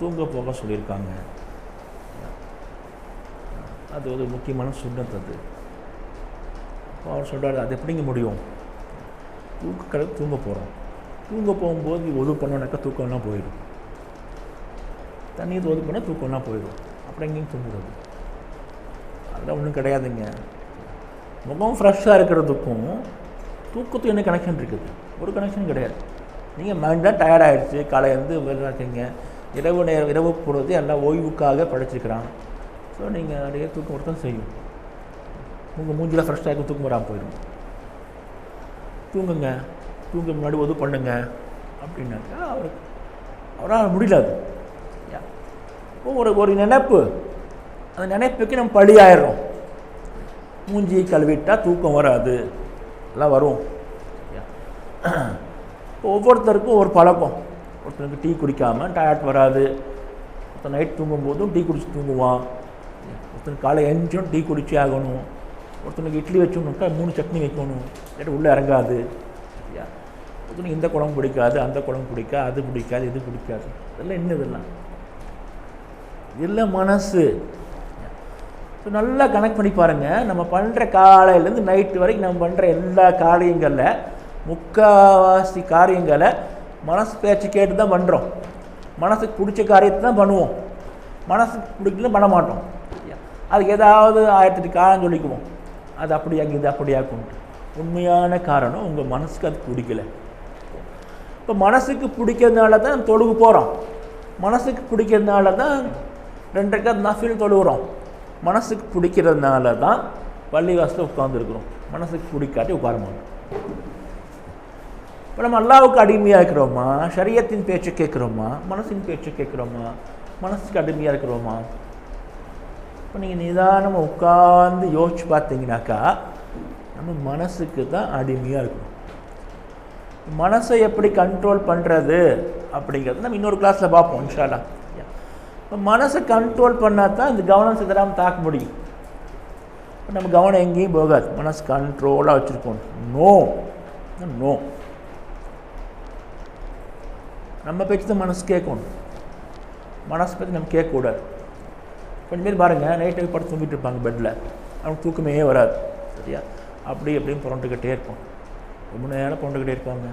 S1: தூங்க போக சொல்லியிருக்காங்க. அது ஒரு முக்கியமான சுன்னத். அது அவர் சொல்கிறார், அது எப்படிங்க முடியும்? தூங்க போகிறோம், தூங்க போகும்போது ஒது பண்ணோன்னாக்கா தூக்கம்லாம் போயிடும். தண்ணியை ஒது பண்ணால் தூக்கம்லாம் போயிடும். அப்புறம் எங்கேயும் தூங்குறது அதெல்லாம் ஒன்றும் கிடையாதுங்க. முகம் ஃப்ரெஷ்ஷாக இருக்கிறதுக்கும் தூக்கத்துக்கும் என்ன கனெக்ஷன் இருக்குது? ஒரு கனெக்ஷன் கிடையாது. நீங்கள் மைண்டாக டயர்ட் ஆகிடுச்சு, காலையிலேருந்து இருக்கீங்க, இரவு போகிறது எல்லாம் ஓய்வுக்காக படைச்சிக்கிறான். ஸோ நீங்கள் நிறைய தூக்கம் ஒருத்தம் செய்யும். உங்கள் மூஞ்சில் ஃப்ரெஷ்ஷாக இருக்கும், தூக்கம் வராமல் போயிடும். தூங்குங்க, தூங்க முன்னாடி ஒது பண்ணுங்க அப்படின்னாக்கா அவரால் முடியல. அது ஒரு நினைப்பு, அந்த நினைப்புக்கு நம்ம பழியாயிடுறோம். மூஞ்சியை கழுவிட்டால் தூக்கம் வராது, எல்லாம் வரும். இப்போ ஒவ்வொருத்தருக்கும் ஒரு பழக்கம். ஒருத்தருக்கு டீ குடிக்காமல் டயர்ட் வராது, ஒருத்தர் நைட் தூங்கும்போதும் டீ குடிச்சு தூங்குவான், ஒருத்தனுக்கு காலை எஞ்சும் டீ குடிச்சே ஆகணும், ஒருத்தனுக்கு இட்லி வச்சோம்னாக்கா 3 சட்னி வைக்கணும், இல்லாட்டி உள்ளே இறங்காது. ஒருத்தனுக்கு இந்த குழம்பு பிடிக்காது, அந்த குழம்பு பிடிக்காது, அது பிடிக்காது, இது பிடிக்காது. இதெல்லாம் என்ன? இதெல்லாம் மனசு. நல்லா கனெக்ட் பண்ணி பாருங்கள். நம்ம பண்ணுற காலையிலேருந்து நைட்டு வரைக்கும் நம்ம பண்ணுற எல்லா காரியங்களில் முக்கால்வாசி காரியங்களை மனசு பேச்சு கேட்டு தான் பண்ணுறோம். மனசுக்கு பிடிச்ச காரியத்தை தான் பண்ணுவோம், மனசுக்கு பிடிக்கல பண்ண மாட்டோம். அதுக்கு ஏதாவது 1008 காரணம் சொல்லிக்குவோம், அது அப்படியாங்க, இது அப்படியாக்குன்ட்டு. உண்மையான காரணம் உங்கள் மனசுக்கு அது பிடிக்கல. இப்போ மனசுக்கு பிடிக்கிறதுனால தான் நம்ம தொழுகு போகிறோம், மனசுக்கு பிடிக்கிறதுனால தான் 2 ரக்காத் நஃபில் தொழுகிறோம், மனசுக்கு பிடிக்கிறதுனால தான் பள்ளிவாசலில் உட்காந்துருக்குறோம், மனசுக்கு பிடிக்காட்டி உட்கார மாட்டோம். இப்போ நம்ம அல்லாவுக்கு அடிமையாக இருக்கிறோமா, ஷரியத்தின் பேச்சு கேட்குறோமா, மனசின் பேச்சு கேட்குறோமா, மனசுக்கு அடிமையாக இருக்கிறோமா? இப்போ நீங்கள் நிதானமாக உட்கார்ந்து யோசிச்சு பார்த்தீங்கன்னாக்கா நம்ம மனசுக்கு தான் அடிமையாக இருக்கிறோம். மனசை எப்படி கண்ட்ரோல் பண்ணுறது அப்படிங்கிறது நம்ம இன்னொரு கிளாஸில் பார்ப்போம் இன்ஷா அல்லாஹ். இப்போ மனசை கண்ட்ரோல் பண்ணால் தான் இந்த கவனம் சிதறாமல் தாக்க முடியும். இப்போ நம்ம கவனம் எங்கேயும் போகாது, மனசு கண்ட்ரோலாக வச்சுருக்கோம். நோ நோ, நம்ம பேச்சு தான் மனசு கேட்கணும், மனசு பற்றி நம்ம கேட்கக்கூடாது. கொஞ்சம் பேர் பாருங்கள், நைட்டு படுத்து தூங்கிட்டு இருப்பாங்க பெட்டில், அவனுக்கு தூக்கமே வராது, சரியா? அப்படி எப்படியும் புரண்டுக்கிட்டே இருப்போம், ரொம்ப நேரம் புரண்டுக்கிட்டே இருப்பாங்க.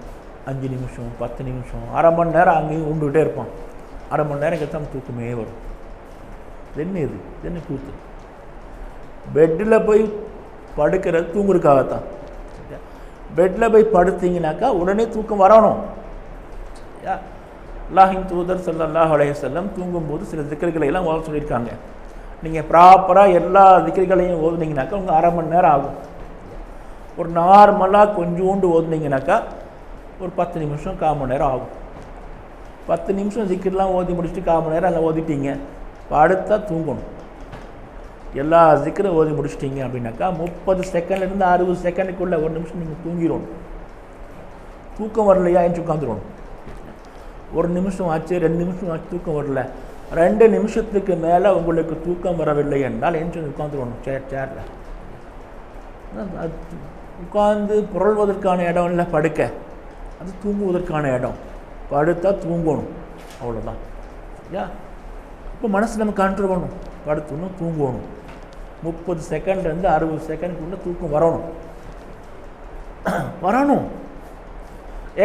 S1: 5 நிமிஷம் 10 நிமிஷம் அரை மணி நேரம் அங்கேயும் உண்டுகிட்டே இருப்பான். அரை மணி நேரம் கழிச்சு அவனுக்கு தூக்கமே வரும். இது என்ன கூத்து? பெட்டில் போய் படுக்கிறது தூங்குறதுக்காகத்தான். பெட்டில் போய் படுத்தீங்கன்னாக்கா உடனே தூக்கம் வரணும். அல்லாஹ்வின் தூதர் ஸல்லல்லாஹு அலைஹி வஸல்லம் தூங்கும்போது சில திக்ர்களை எல்லாம் ஓத சொல்லியிருக்காங்க. நீங்கள் ப்ராப்பராக எல்லா திக்ர்களையும் ஓதுனீங்கனாக்கா உங்கள் அரை மணி நேரம் ஆகும். ஒரு நார்மலாக கொஞ்சோண்டு ஓதுனீங்கனாக்கா ஒரு 10 நிமிஷம் 1/4 மணி நேரம் ஆகும். 10 நிமிஷம் திக்ர்லாம் ஓதி முடிச்சுட்டு 1/4 மணி நேரம் எல்லாம் ஓதிட்டீங்க, படுத்தா தூங்கணும். எல்லா திக்ரும் ஓதி முடிச்சிட்டிங்க அப்படின்னாக்கா 30 செகண்ட்லேருந்து 60 செகண்டுக்குள்ளே 1 நிமிஷம் நீங்கள் தூங்கிடணும். தூக்கம் வரலையா என்று உட்காந்துடணும். 1 நிமிஷம் ஆச்சு 2 நிமிஷம் ஆச்சு தூக்கம் வரல, 2 நிமிஷத்துக்கு மேலே உங்களுக்கு தூக்கம் வரவில்லை என்றால் என்று உட்காந்துடணும் சேரில். உட்காந்து புரள்வதற்கான இடம் இல்லை படுக்க, அது தூங்குவதற்கான இடம். படுத்தா தூங்கணும், அவ்வளோதான். யா இப்போ மனசு நம்ம கண்ட்ரோல் பண்ணணும், படுத்தணும் தூங்கணும். 30 செகண்ட்லேருந்து 60 செகண்டுக்குள்ளே தூக்கம் வரணும்.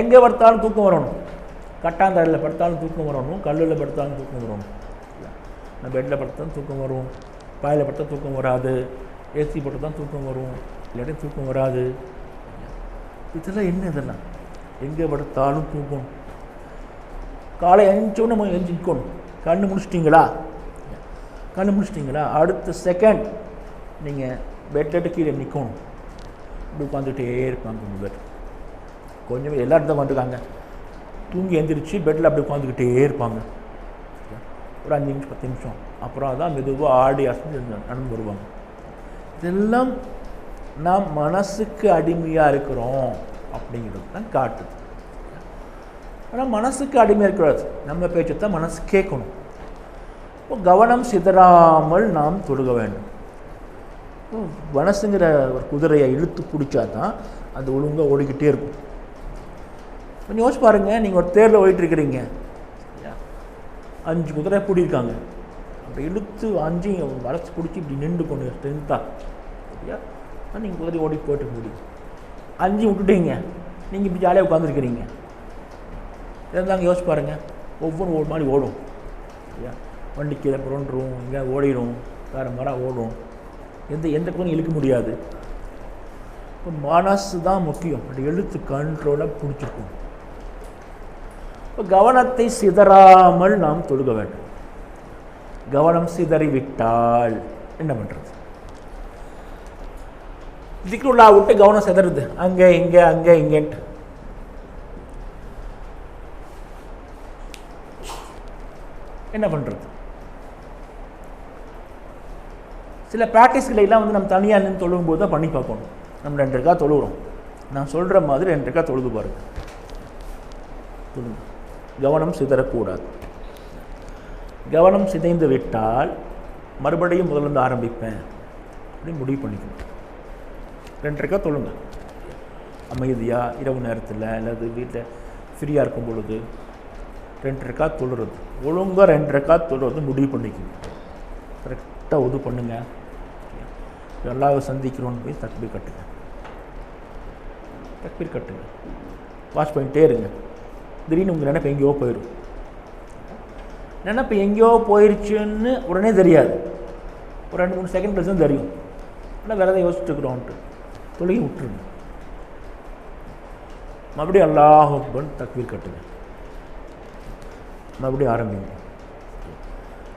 S1: எங்கே படுத்தாலும் தூக்கம் வரணும். கட்டாந்தரையில் படுத்தாலும் தூக்கம் வரணும், கல்லில் படுத்தாலும் தூக்கம் வரணும். நான் பெட்டில் படுத்தாலும் தூக்கம் வரும், பாயில் படுத்தா தூக்கம் வராது, ஏசி போட்டு தான் தூக்கம் வரும், இல்லாட்டி தூக்கம் வராது. இதெல்லாம் என்ன? இதெல்லாம் எங்கே படுத்தாலும் தூக்கணும். காலை எழுந்தோன்னு நம்ம எழுந்திக்கணும். கண்ணு முடிச்சிட்டிங்களா அடுத்த செகண்ட் நீங்கள் பெட்டை கீழே நிற்கணும். இப்படி உட்காந்துக்கிட்டே இருப்பாங்க. பெட் கொஞ்சம் எல்லாரும் தான் வந்துருக்காங்க, தூங்கி எழுந்திரிச்சு பெட்டில் அப்படி உட்காந்துக்கிட்டே இருப்பாங்க. ஒரு 5 நிமிஷம் 10 நிமிஷம், அப்புறம் தான் மெதுவாக ஆடி அசைஞ்சு நடந்து வருவாங்க. இதெல்லாம் நாம் மனசுக்கு அடிமையாக இருக்கிறோம் அப்படிங்கிறது தான் காட்டுது. ஆனால் மனசுக்கு அடிமையாக இருக்கிறது, நம்ம பேச்சு தான் மனசு கேட்கணும். இப்போ கவனம் சிதறாமல் நாம் தொழுக வேண்டும். மனசுங்கிற ஒரு குதிரையை இழுத்து பிடிச்சா தான் அது ஒழுங்காக ஓடிக்கிட்டே இருக்கும். கொஞ்சம் யோசிச்சு பாருங்கள், நீங்கள் ஒரு தேரில் ஓடிட்டுருக்கிறீங்க, 5 குதிரை பிடிக்காங்க, அப்படி இழுத்து 5 வளைச்சி பிடிச்சி இப்படி நின்று கொண்டு ஸ்ட்ரென்த்தாக, சரியா? நீங்கள் குதிரை ஓடி போயிட்டு முடியும். 5 விட்டுட்டீங்க, நீங்கள் இப்படி ஜாலியாக உட்காந்துருக்கிறீங்க. இருந்தாங்க யோசிச்சு பாருங்கள், ஒவ்வொன்றும் ஒரு மாதிரி ஓடும், சரியா? வண்டி கீழே புரண்டுரும், எங்கே ஓடிடும், வேறு மரம் ஓடும், எந்த குதிரையும் இழுக்க முடியாது. இப்போ மனசு தான் முக்கியம், அப்படி எழுத்து கண்ட்ரோலாக பிடிச்சிருக்கும். இப்போ கவனத்தை சிதறாமல் நாம் தொழுக வேண்டும். கவனம் சிதறிவிட்டால் என்ன பண்ணுறது? திக்ருல்லா விட்டு கவனம் சிதறுது, அங்கே இங்கேன்ட்டு. என்ன பண்ணுறது? சில ப்ராக்டிஸ்களை எல்லாம் நம்ம தனியாக நின்று தொழுகும் போது தான் பண்ணி பார்க்கணும். நம்ம 2 ரக்காத் தொழுகிறோம், நான் சொல்கிற மாதிரி 2 ரக்காத் தொழுது பாருங்க. கவனம் சிதறக்கூடாது. கவனம் சிதைந்து விட்டால் மறுபடியும் முதல்ல ஆரம்பிப்பேன் அப்படின்னு முடிவு பண்ணிக்கணும். 2 ரக்காத் தொழுங்க அமைதியாக, இரவு நேரத்தில் அல்லது வீட்டில் ஃப்ரீயாக இருக்கும் பொழுது 2 ரக்காத் தொழுறது, ஒழுங்காக 2 ரக்காத் தொழுறது முடிவு பண்ணிக்கணும். கரெக்டாக உது பண்ணுங்க. அல்லாஹ்வை சந்திக்கிறோன்னு போய் தக்பீர் கட்டுங்க. வாட்ச் பண்ணிட்டே இருங்க. திடீர்னு உங்கள் நினைப்பு எங்கேயோ போயிடும். நினைப்பு எங்கேயோ போயிடுச்சுன்னு உடனே தெரியாது, ஒரு 2-3 செகண்ட் கழிச்சு தான் தெரியும். ஆனால் வேறு எதாவது யோசிச்சுட்டு இருக்கிறோன்ட்டு தொழுகி விட்டுருங்க. மறுபடியும் அல்லாஹ் அக்பர் தக்பீர் கட்டுங்க, மறுபடியும் ஆரம்பிங்க.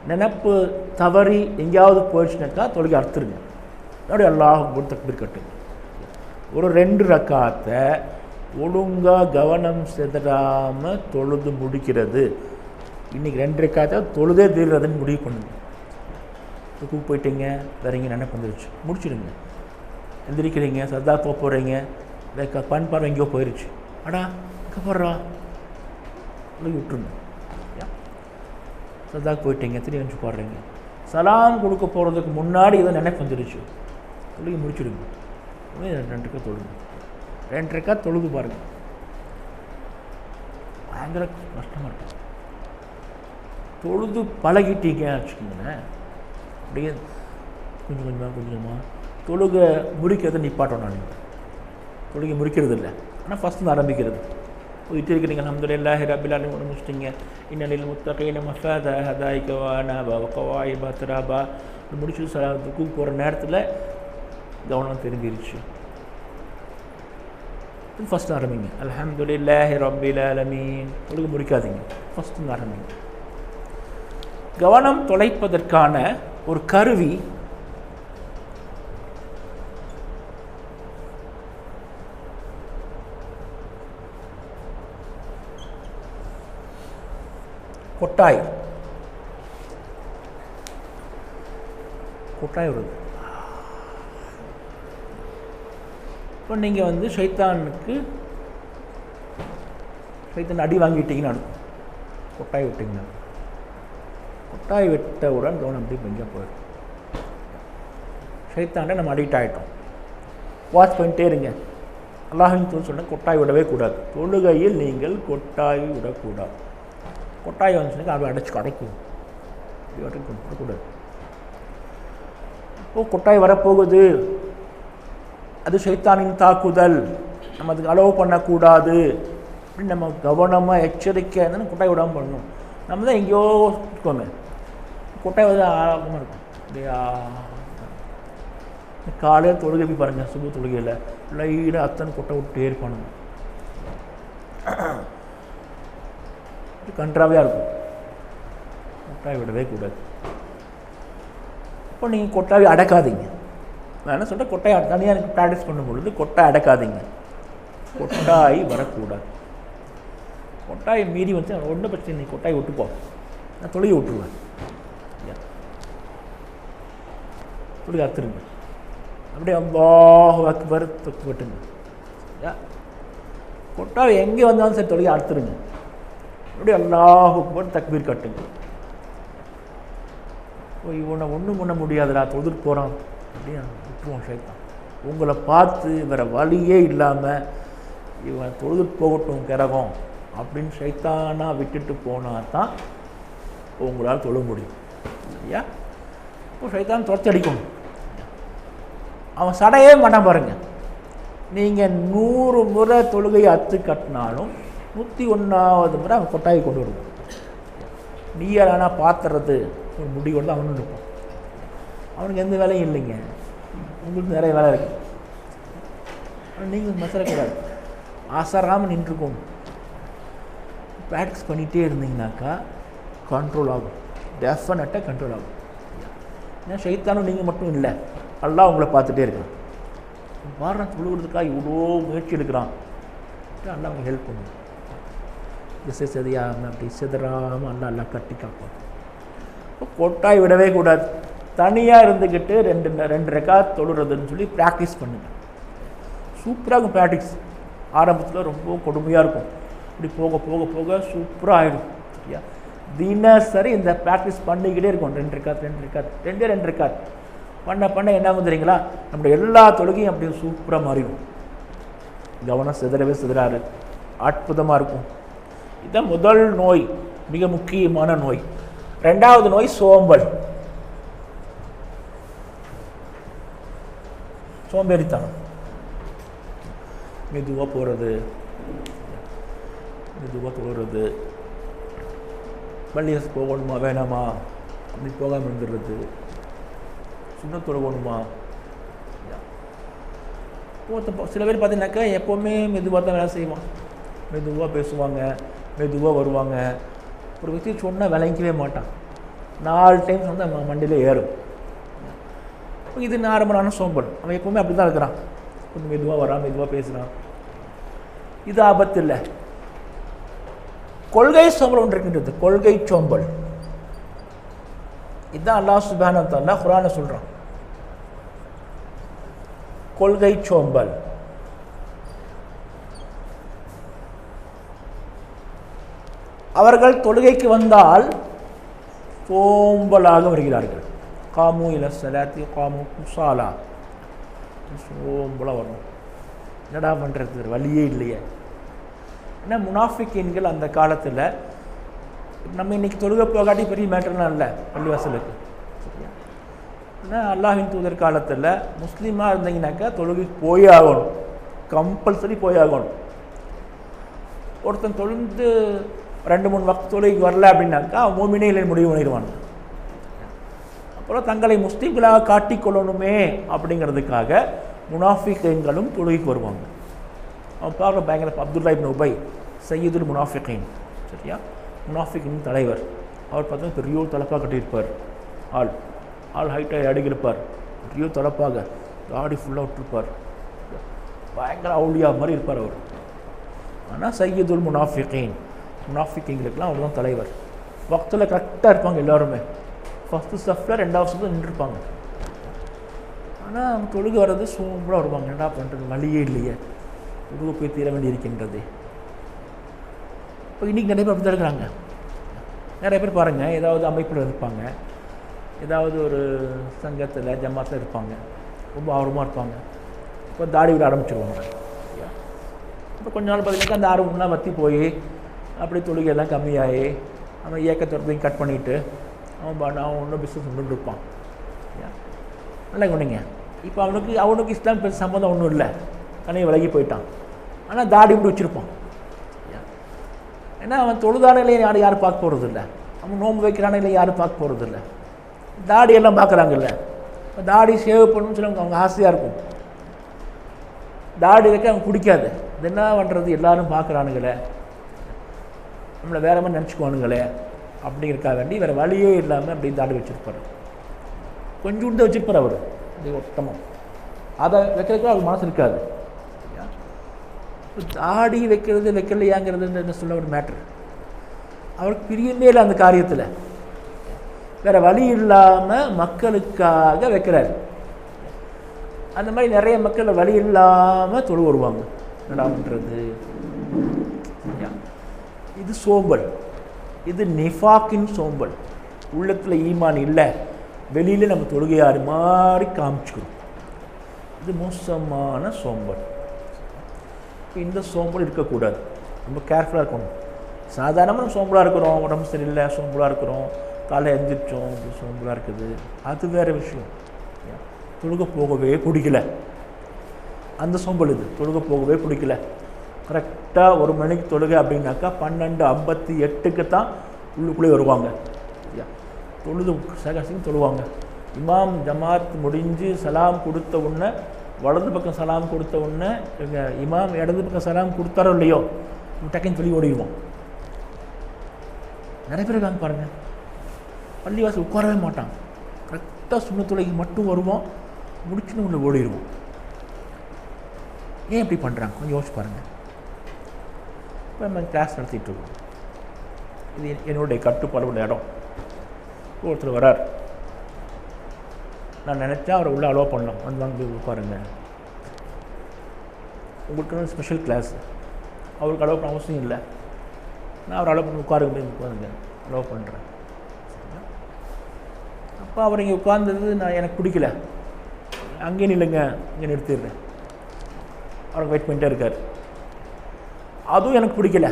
S1: நினப்பு தவறி எங்கேயாவது போயிடுச்சுனாக்கா தொழுகை அறுத்துருங்க, மறுபடியும் அல்லாஹ் அக்பர் தக்பீர் கட்டுங்க. ஒரு 2 ரக்காத்தை ஒழுங்காக கவனம் செதறாமல் தொழுது முடிக்கிறது. இன்றைக்கி 2 ரக்காத்தை தொழுதே தீர்றதுன்னு முடிவு பண்ணுங்க. ருக்கு போயிட்டீங்க, வரீங்க, நினைப்பு வந்துருச்சு, முடிச்சிடுங்க. எந்திரிக்கிறீங்க, சர்தா போகிறீங்க, கண் பார்வை எங்கேயோ போயிடுச்சு, அடா இங்கே போடுறா விட்டுருங்க. சர்தாக்கு போயிட்டீங்க, திரும்பி வந்து போடுறீங்க, சலாம் கொடுக்க போகிறதுக்கு முன்னாடி ஏதோ நினைப்பு வந்துருச்சு, தொழுகி முடிச்சுடுங்க. 2 ரக்கா தொழுங்க, 2 ரக்கா தொழுது பாருங்கள், பயங்கர கஷ்டமாக இருக்கும். தொழுது பழகிட்டீங்க வச்சுக்கோங்களேன், அப்படியே கொஞ்சம் கொஞ்சமாக தொழுகை முடிக்கிறத நிப்பாட்டோம். நான் தொழுகை முடிக்கிறது இல்லை, ஆனால் ஃபஸ்ட்டு ஆரம்பிக்கிறது. போயிட்டு இருக்கிறீங்க, அல்ஹம்துலில்லாஹி ரப்பில் ஆலமீன் ஒன்று முடிச்சிட்டிங்க, இன்னலில் முத்தகீன மஃபாதா ஹதாயிக வஅனாபா வகவாயிப அத்ராபா முடிச்சுட்டு சலாத்துக்கு போகிற நேரத்தில் கவனம் திரும்பிடுச்சு. ஃபஸ்ட்டு ஆரம்பிங்க, அல்ஹம்துலில்லாஹி ரப்பில் ஆலமீன். தொழுகை முடிக்காதீங்க, ஃபஸ்ட்டு ஆரம்பிங்க. கவனம் தொலைப்பதற்கான ஒரு கருவி கொட்டாய் வருது. இப்போ நீங்கள் வந்து ஷைத்தான் அடி வாங்கிட்டீங்கன்னு அர்த்தம். கொட்டாய் விட்டீங்கன்னா, கொட்டாய் விட்டவுடன் கவனம் அப்படி கொஞ்சம் போயிடும். ஷைத்தான்ட்ட நம்ம அடிக்ட் ஆகிட்டோம். வாட்ச் பண்ணிட்டே இருங்க. அல்லாஹ்வின் தூதர் சொன்ன கொட்டாய் விடவே கூடாது. தொழுகையில் நீங்கள் கொட்டாய் விடக்கூடாது. கொட்டாய் வந்துச்சுன்னா அதை அடைக்கும், விடக்கூடாது. கொட்டாய் வரப்போகுது, அது ஷைத்தானின் தாக்குதல், நம்ம அதுக்கு அலோவ் பண்ணக்கூடாது அப்படின்னு நம்ம கவனமாக எச்சரிக்கை இருந்தால் கொட்டாய் விடாமல் பண்ணணும். நம்ம தான் எங்கேயோ இருக்கோங்க, கொட்டாய் வந்து ஆழமாக இருக்கும். இல்லையா, காலையில் தொழுகை போய் பாருங்கள், சுப தொழுகையில் லைனாக அத்தனை கொட்டை விட்டே இருப்பானுங்க, கன்றாவையாக இருக்கும். கொட்டாய் விடவே கூடாது. இப்போ நீங்கள் கொட்டாவை அடக்காதீங்க. நான் என்ன சொல்கிறேன், கொட்டாய் தனியாக எனக்கு ப்ராக்டிஸ் பண்ணும் பொழுது கொட்டாய் அடக்காதீங்க, கொட்டாய் வரக்கூடாது. கொட்டாயை மீறி வந்து ஒன்றும் பிரச்சனை, நீ கொட்டாய் விட்டுப்போ, நான் தொழுகை விட்டுருவேன். தொழுகை அறுத்துருங்க, அப்படியே அல்லாஹு அக்பர் தொட்டுங்க. கொட்டாவை எங்கே வந்தாலும் சரி தொழுகை அறுத்துருங்க, அப்படியே அல்லாஹு அக்பர் தக்பீர் கட்டுங்க. இவனை ஒன்றும் பண்ண முடியாதுடா, தொழுது போகிறான் அப்படியே விட்டுருவோம். ஷைத்தான் உங்களை பார்த்து வேறு வழியே இல்லாமல் இவன் தொழுது போகட்டும் கிரகம் அப்படின்னு ஷைத்தானா விட்டுட்டு போனால் தான் உங்களால் தொழ முடியும். சரியா? இப்போ ஷைத்தான் துரத்தடிக்கணும். அவன் சடையே மாட்டான் பாருங்க. நீங்கள் 100 முறை தொழுகையை அத்து கட்டினாலும் 101வது முறை அவன் கொட்டாயை கொண்டு வருவான். நீயானா பாத்துறது ஒரு முடிவோடு தான் அவனு இருப்பான். அவனுக்கு எந்த வேலையும் இல்லைங்க, உங்களுக்கு நிறைய வேலை இருக்கு. ஆனால் நீங்கள் மசரக்கூடாது, ஆசராமல் நின்றுக்கோங்க. ப்ராக்டிஸ் பண்ணிகிட்டே இருந்தீங்கன்னாக்கா கண்ட்ரோல் ஆகும், டெஃபினட்டாக கண்ட்ரோல் ஆகும். ஏன்னா ஷைத்தானும் நீங்கள் மட்டும் இல்லை, அல்லாஹ் உங்களை பார்த்துட்டே இருக்கான். வாரம் தொழுகிறதுக்காக இவ்வளோ முயற்சி எடுக்கிறான், அல்லாஹ் அவங்க ஹெல்ப் பண்ணும். திசை செதியாமல் அப்படி செதறாமல் எல்லாம் கட்டி காப்பான். கொட்டாய் விடவே கூடாது. தனியாக இருந்துக்கிட்டு 2 ரக்காத் தொழுறதுன்னு சொல்லி ப்ராக்டிஸ் பண்ணுங்கள். சூப்பராக இருக்கும் ப்ராக்டிஸ். ஆரம்பத்தில் ரொம்ப கொடுமையாக இருக்கும், இப்படி போக போக போக சூப்பராக ஆகிடும். சரியா? தினசரி இந்த ப்ராக்டிஸ் பண்ணிக்கிட்டே இருக்கும். 2 ரக்காத் பண்ண பண்ண என்ன ஆகும் தெரியுங்களா, நம்மளுடைய எல்லா தொழுகையும் அப்படியே சூப்பராக மாறிடும். கவனம் சிதறவே சிதறாரு, அற்புதமாக இருக்கும். இதுதான் முதல் நோய், மிக முக்கியமான நோய். 2வது நோய் சோம்பல், சோம்பேறித்தனம். மெதுவாக போகிறது, மெதுவாக போகிறது, பள்ளியாஸ் போகணுமா வேணாமா அப்படி போகாமல் இருந்துடுறது, சுண்ணத் தொழுகணுமா. சில பேர் பார்த்தீங்கன்னாக்கா எப்போவுமே மெதுவாக தான் வேலை செய்வான். மெதுவாக பேசுவாங்க, மெதுவாக வருவாங்க. ஒரு விஷயம் சொன்னால் விளங்கிக்கவே மாட்டான், 4 டைம் வந்து அவன் மண்டியில் ஏறும். இது நார்மலான சோம்பல். அவன் எப்போவுமே அப்படி தான் இருக்கிறான், கொஞ்சம் மெதுவாக வரான், மெதுவாக பேசுகிறான். இது ஆபத்து இல்லை. கொள்கை சோம்பல் ஒன்று இருக்கின்றது, கொள்கை சோம்பல். இதுதான் அல்லாஹ் சுப்ஹானஹு வ தஆலா குர்ஆன்ல சொல்கிறான், கொள்கை சோம்பல். அவர்கள் தொழுகைக்கு வந்தால் சோம்பலாக வருகிறார்கள். காமு இல ஸலாத்தி காமு குஸாலா, சோம்பலாக வரணும். என்னடா பண்ணுறது, வழியே இல்லையே. ஏன்னா முனாஃபிக்கீன்கள் அந்த காலத்தில், நம்ம இன்றைக்கி தொழுகை போகாட்டி பெரிய மேட்டர்லாம் இல்லை பள்ளிவாசலுக்கு, சரியா? ஆனால் அல்லாஹ்வின் தூதர் காலத்தில் முஸ்லீமாக இருந்தீங்கன்னாக்கா தொழுகைக்கு போயே ஆகணும், கம்பல்சரி போய் ஆகணும். ஒருத்தன் தொழுந்து 2-3 வக்த் தொழுகைக்கு வரல அப்படின்னாக்கா மோமினே இல்லை முடிவு பண்ணிடுவாங்க. அப்புறம் தங்களை முஸ்லீம்களாக காட்டிக்கொள்ளணுமே அப்படிங்கிறதுக்காக முனாஃபிக்கீன்களும் தொழுகைக்கு வருவாங்க. அவன் பார்க்க பயங்கர அப்துல்லா இப்னு உபை சையதுல் முனாஃபிகீன், சரியா? முனாஃபிகின் தலைவர். அவர் பார்த்தா பெரிய தலப்பாக கட்டியிருப்பார், ஆள் ஹைட்டாக அடிக்கிருப்பார், பெரிய தலப்பாக தாடி ஃபுல்லாக விட்டுருப்பார், பயங்கர அவுலியா மாதிரி இருப்பார் அவர். ஆனால் சையதுல் முனாஃபிகீன், முனாஃபிகீன்களுக்கெல்லாம் அவர் தான் தலைவர். வக்தில் கரெக்டாக இருப்பாங்க எல்லாருமே, ஃபஸ்ட்டு ஸ்டெஃப்பில் 2வது ஸ்டெஃப்பில் நின்றுருப்பாங்க. ஆனால் அவங்க தொழுகை வர்றது சூப்பராக வருவாங்க. என்ன பண்ணுறது, வழியே இல்லையே, தொழுகை போய் தீர வேண்டி இருக்கின்றது. இப்போ இன்றைக்கி நிறைய பேர் அப்படி தான் இருக்கிறாங்க. நிறைய பேர் பாருங்கள், ஏதாவது அமைப்பில் இருப்பாங்க, ஏதாவது ஒரு சங்கத்தில் ஜமாத்தில் இருப்பாங்க, ரொம்ப ஆர்வமாக இருப்பாங்க. இப்போ தாடி விட ஆரம்பிச்சிருவாங்க. இப்போ கொஞ்ச நாள் பார்த்தீங்கன்னா அந்த ஆர்வம்லாம் வற்றி போய் அப்படி தொழுகையெல்லாம் கம்மியாகி அவன் இயக்கத்தொடர்பையும் கட் பண்ணிவிட்டு அவன் ஒன்றும் பிஸ்னஸ் ஒன்று இருப்பான். நல்லா கொண்டீங்க. இப்போ அவனுக்கு இஸ்லாம் பெரிய சம்மந்தம் ஒன்றும் இல்லை, தனியாக விலகி போயிட்டான். ஆனால் தாடி விட்டு வச்சுருப்பான். ஏன்னா அவன் தொழுதான இல்லையே யாரும் பார்க்க போகிறது இல்லை, அவன் நோன்பு வைக்கிறான இல்லை யாரும் பார்க்க போகிறது இல்லை, தாடியெல்லாம் பார்க்குறாங்கல்ல. இப்போ தாடி சேவ் பண்ணணும்னு சொல்லி அவங்க ஆசையாக இருக்கும், தாடி வைக்க அவங்க பிடிக்காது. இது என்ன பண்ணுறது, எல்லோரும் பார்க்குறானுங்களே, நம்மளை வேறு மாதிரி நினச்சிக்குவானுங்களே அப்படிங்கிறக்காக வேண்டி வேறு வழியே இல்லாமல் அப்படி தாடி வச்சுருப்பார். கொஞ்சோண்டு வச்சுருப்பார் அவர், அப்படி ஒட்டமாக. அதை வைக்கிறதுக்கு அவர் மனசு இருக்காது. தாடி வைக்கிறது வைக்கலையாங்கிறது என்ன சொல்ல ஒரு மேட்ரு. அவருக்கு பிரியமே இல்லை அந்த காரியத்தில், வேறு வழி இல்லாமல் மக்களுக்காக வைக்கிறார். அந்த மாதிரி நிறைய மக்கள் வழி இல்லாமல் தொழு வருவாங்க. என்னடா பண்ணுறது, இது சோம்பல், இது நிஃபாக்கின் சோம்பல். உள்ளத்தில் ஈமான் இல்லை, வெளியில் நம்ம தொழுகையாறு மாதிரி காமிச்சுக்கிறோம். இது மோசமான சோம்பல். இந்த சோம்பல் இருக்கக்கூடாது, ரொம்ப கேர்ஃபுல்லாக இருக்கணும். சாதாரணமாக நம்ம சோம்பலாக இருக்கிறோம், உடம்பு சரியில்லை சோம்பலாக இருக்கிறோம், காலை எந்திரிச்சோம் சோம்பலாக இருக்குது, அது வேறு விஷயம். தொழுகை போகவே பிடிக்கல, அந்த சோம்பல் இது. தொழுகை போகவே பிடிக்கல, கரெக்டாக 1 மணிக்கு தொழுகை அப்படின்னாக்கா 12:58 தான் உள்ளுக்குள்ளே வருவாங்க. தொழுது சகசியம் தொழுவாங்க. இமாம் ஜமாத் முடிஞ்சு சலாம் கொடுத்த உடனே வலது பக்கம் சலாம் கொடுத்த உடனே எங்கள் இமாம் இடது பக்கம் சலாம் கொடுத்தாரோ இல்லையோ டக்குன்னு வெளியே ஓடிடுவோம். நிறைய பேர் இருக்காங்க பாருங்கள், பள்ளிவாசல் உட்காரவே மாட்டான், கரெக்டாக சுண்ணத்துலைக்கு மட்டும் வருவோம், முடிச்சுன்னு உள்ள ஓடிடுவோம். ஏன் இப்படி பண்ணுறாங்க கொஞ்சம் யோசிச்சு பாருங்கள். இப்போ நம்ம கிளாஸ் நடத்திட்டு இருக்கோம், இது என்னுடைய கட்டுப்பாடு உள்ள இடம். ஒருத்தர் வரார், நான் நினச்சா அவரை உள்ளே அலோவ் பண்ணலாம், வந்து உட்காருங்க, உங்களுக்கு ஸ்பெஷல் கிளாஸ், அவருக்கு அலோவ் பண்ண அவசியம் இல்லை, நான் அவர் அலோவ் பண்ணி உட்காருங்க அலோவ் பண்ணுறேன். அப்போ அவர் இங்கே உட்கார்ந்தது எனக்கு பிடிக்கல, அங்கேயே நில்லுங்க இங்கே நிறுத்திடுறேன், அவருக்கு வெயிட் பண்ணிட்டே இருக்கார். அதுவும் எனக்கு பிடிக்கல.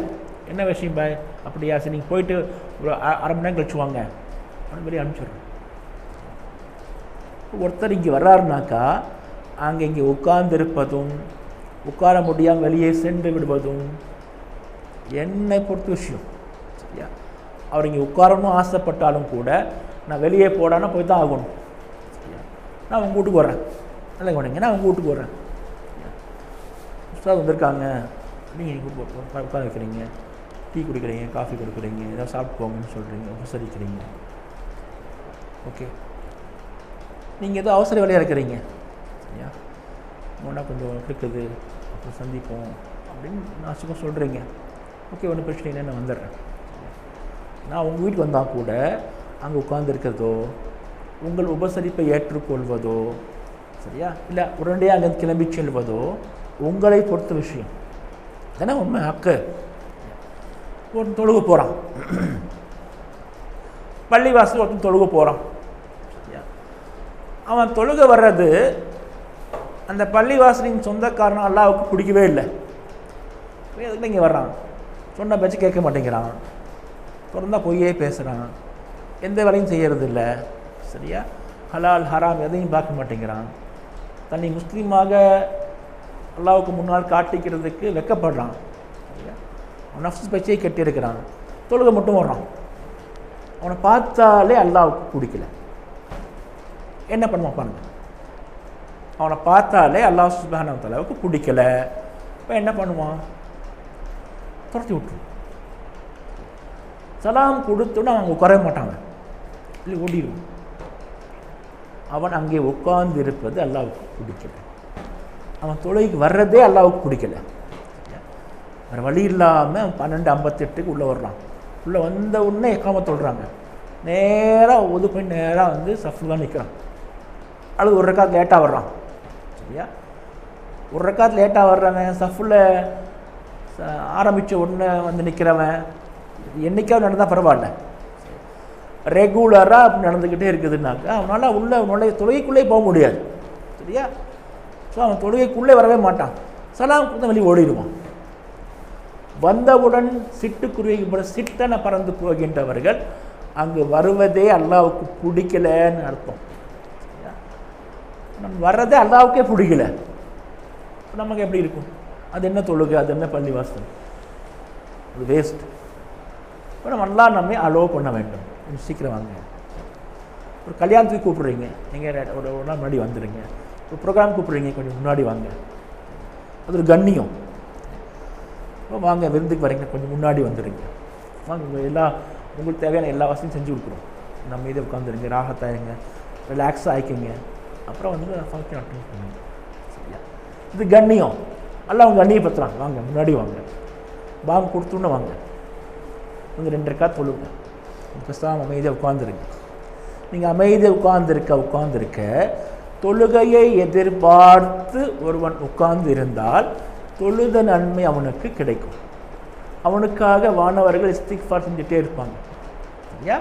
S1: என்ன விஷயம் பாய், அப்படியா சரி நீங்கள் போயிட்டு ஒரு 1/2 மணி நேரம் கழிச்சு வாங்க அப்படின்னு வெளியே அனுப்பிச்சிடுறேன். ஒருத்தர் இங்கே வர்றாருனாக்கா அங்கே இங்கே உட்கார்ந்திருப்பதும் உட்கார முடியாமல் வெளியே சென்று விடுவதும் என்னை பொறுத்த விஷயம், சரியா? அவர் இங்கே உட்காரணும் ஆசைப்பட்டாலும் கூட நான் வெளியே போடானா போய் தான் ஆகணும், சரியா? நான் உங்கள் வீட்டுக்கு வரேன், நல்லா கவனிங்க, நான் உங்கள் வீட்டுக்கு வரேன், உஸ்தாத் வந்திருக்காங்க நீங்கள் உட்கார வைக்கிறீங்க, டீ குடிக்கிறீங்க, காஃபி கொடுக்குறீங்க, ஏதாவது சாப்பிட்டு போங்கன்னு சொல்கிறீங்க, உபசரிக்கிறீங்க. ஓகே, நீங்கள் ஏதோ அவசர வேலையாக இருக்கிறீங்க, சரியா, ஒன்றா கொஞ்சம் இருக்குது, அப்புறம் சந்திப்போம் அப்படின்னு நாசுக்கும் சொல்கிறீங்க. ஓகே, ஒன்றும் பிரச்சனை இல்லை, நான் வந்துடுறேன். நான் உங்கள் வீட்டுக்கு வந்தால் கூட அங்கே உட்கார்ந்துருக்கிறதோ உங்கள் உபசரிப்பை ஏற்றுக்கொள்வதோ, சரியா, இல்லை உடனடியாக அங்கே கிளம்பி செல்வதோ உங்களை பொறுத்த விஷயம் தானே. உண்மை ஹக்கு. ஒருத்தன் தொழுக போகிறான், பள்ளிவாசல் ஒருத்தன் தொழுக போகிறான், சரியா, அவன் தொழுக வர்றது அந்த பள்ளிவாசலின் சொந்தக்காரன் அல்லாவுக்கு பிடிக்கவே இல்லை. எதுக்கு இங்கே வர்றான், சொன்ன பேச்சு கேட்க மாட்டேங்கிறான், தொடர்ந்தா பொய்யே பேசுகிறான், எந்த வேலையும் செய்கிறது இல்லை, சரியா, ஹலால் ஹராம் எதையும் பார்க்க மாட்டேங்கிறான், தன்னை முஸ்லீமாக அல்லாவுக்கு முன்னால் காட்டிக்கிறதுக்கு வெக்கப்படுறான், சரியா, அவன் நஃப்ஸ் பேச்சையை கட்டியிருக்கிறான், தொழுகை மட்டும் வர்றான். அவனை பார்த்தாலே அல்லாவுக்கு பிடிக்கல. என்ன பண்ணுவான் பாருங்க, அவனை பார்த்தாலே அல்லாஹ் சுப்ஹானஹு வ தஆலாவுக்கு பிடிக்கல. இப்போ என்ன பண்ணுவான், துரத்தி விட்டுருவான். சலாம் கொடுத்தோன்னு அவன் உட்கார மாட்டாங்க, இல்லை ஓடிடுவான். அவன் அங்கே உட்கார்ந்து இருப்பது அல்லாவுக்கு பிடிக்கல, அவன் தொழுகைக்கு வர்றதே அல்லாவுக்கு பிடிக்கல. வேறு வழி இல்லாமல் 12:58 உள்ளே வர்றான். உள்ளே வந்த உடனே எக்காமத் சொல்கிறாங்க, நேராக ஒது போய் நேராக வந்து சஃப்ல தான் நிற்கிறான். அல்லது ஒரு ரக்காத் லேட்டாக வர்றான், சரியா, ஒரு ரக்காத் லேட்டாக வர்றவன் சஃப்ல ஆரம்பித்த உடனே வந்து நிற்கிறவன் என்றைக்காவது நடந்தால் பரவாயில்ல, ரெகுலராக அப்படி நடந்துக்கிட்டே இருக்குதுன்னாக்கா அவனால் அவனுடைய தொழுகைக்குள்ளே போக முடியாது, சரியா. ஸோ அவன் தொழுகைக்குள்ளே வரவே மாட்டான், சலாம் கொடுத்து வெளியே ஓடிடுவான். வந்தவுடன் சிட்டுக்குருவிக்கு போல சிட்டனை பறந்து போகின்றவர்கள் அங்கு வருவதே அல்லாவுக்கு பிடிக்கலன்னு அர்த்தம். நம்ம வர்றதே அல்லாவுக்கே பிடிக்கல, நமக்கு எப்படி இருக்கும், அது என்ன தொழுகை, அது என்ன பள்ளிவாசல், அது வேஸ்ட். இப்போ நம்ம நல்லா நம்மை அலோவ் பண்ண வேண்டும். கொஞ்சம் சீக்கிரம் வாங்க, ஒரு கல்யாணத்துக்கு கூப்பிட்றீங்க, நீங்கள் ஒரு நாள் முன்னாடி வந்துடுங்க, ஒரு ப்ரோக்ராம் கூப்பிட்றீங்க, கொஞ்சம் முன்னாடி வாங்க, அது ஒரு கண்ணியம். இப்போ வாங்க, விருந்துக்கு வரீங்க, கொஞ்சம் முன்னாடி வந்துடுங்க, வாங்க, உங்களுக்கு தேவையான எல்லா வசதியும் செஞ்சு கொடுக்குறோம், நம்ம இதை உட்காந்துருங்க, ராகத்தாயிருங்க, ரிலாக்ஸாக ஆயிக்கிங்க, அப்புறம் வந்து ஃபங்க்ஷன் அட்டெண்ட் பண்ணுங்க, சரியா. இது கண்ணியம். எல்லாம் அவங்க கண்ணியப்படுத்துகிறாங்க, வாங்க முன்னாடி வாங்க, பாங்க கொடுத்துன்னு வாங்க, வந்து 2 ரக்காத் தொழுங்க, பேசாமல் அமைதியாக உட்காந்துருங்க. நீங்கள் அமைதியாக உட்கார்ந்திருக்க தொழுகையை எதிர்பார்த்து ஒருவன் உட்கார்ந்து இருந்தால் தொழுத நன்மை அவனுக்கு கிடைக்கும். அவனுக்காக வானவர்கள் இஸ்திக்ஃபார் செஞ்சுட்டே இருப்பாங்க, சரியா.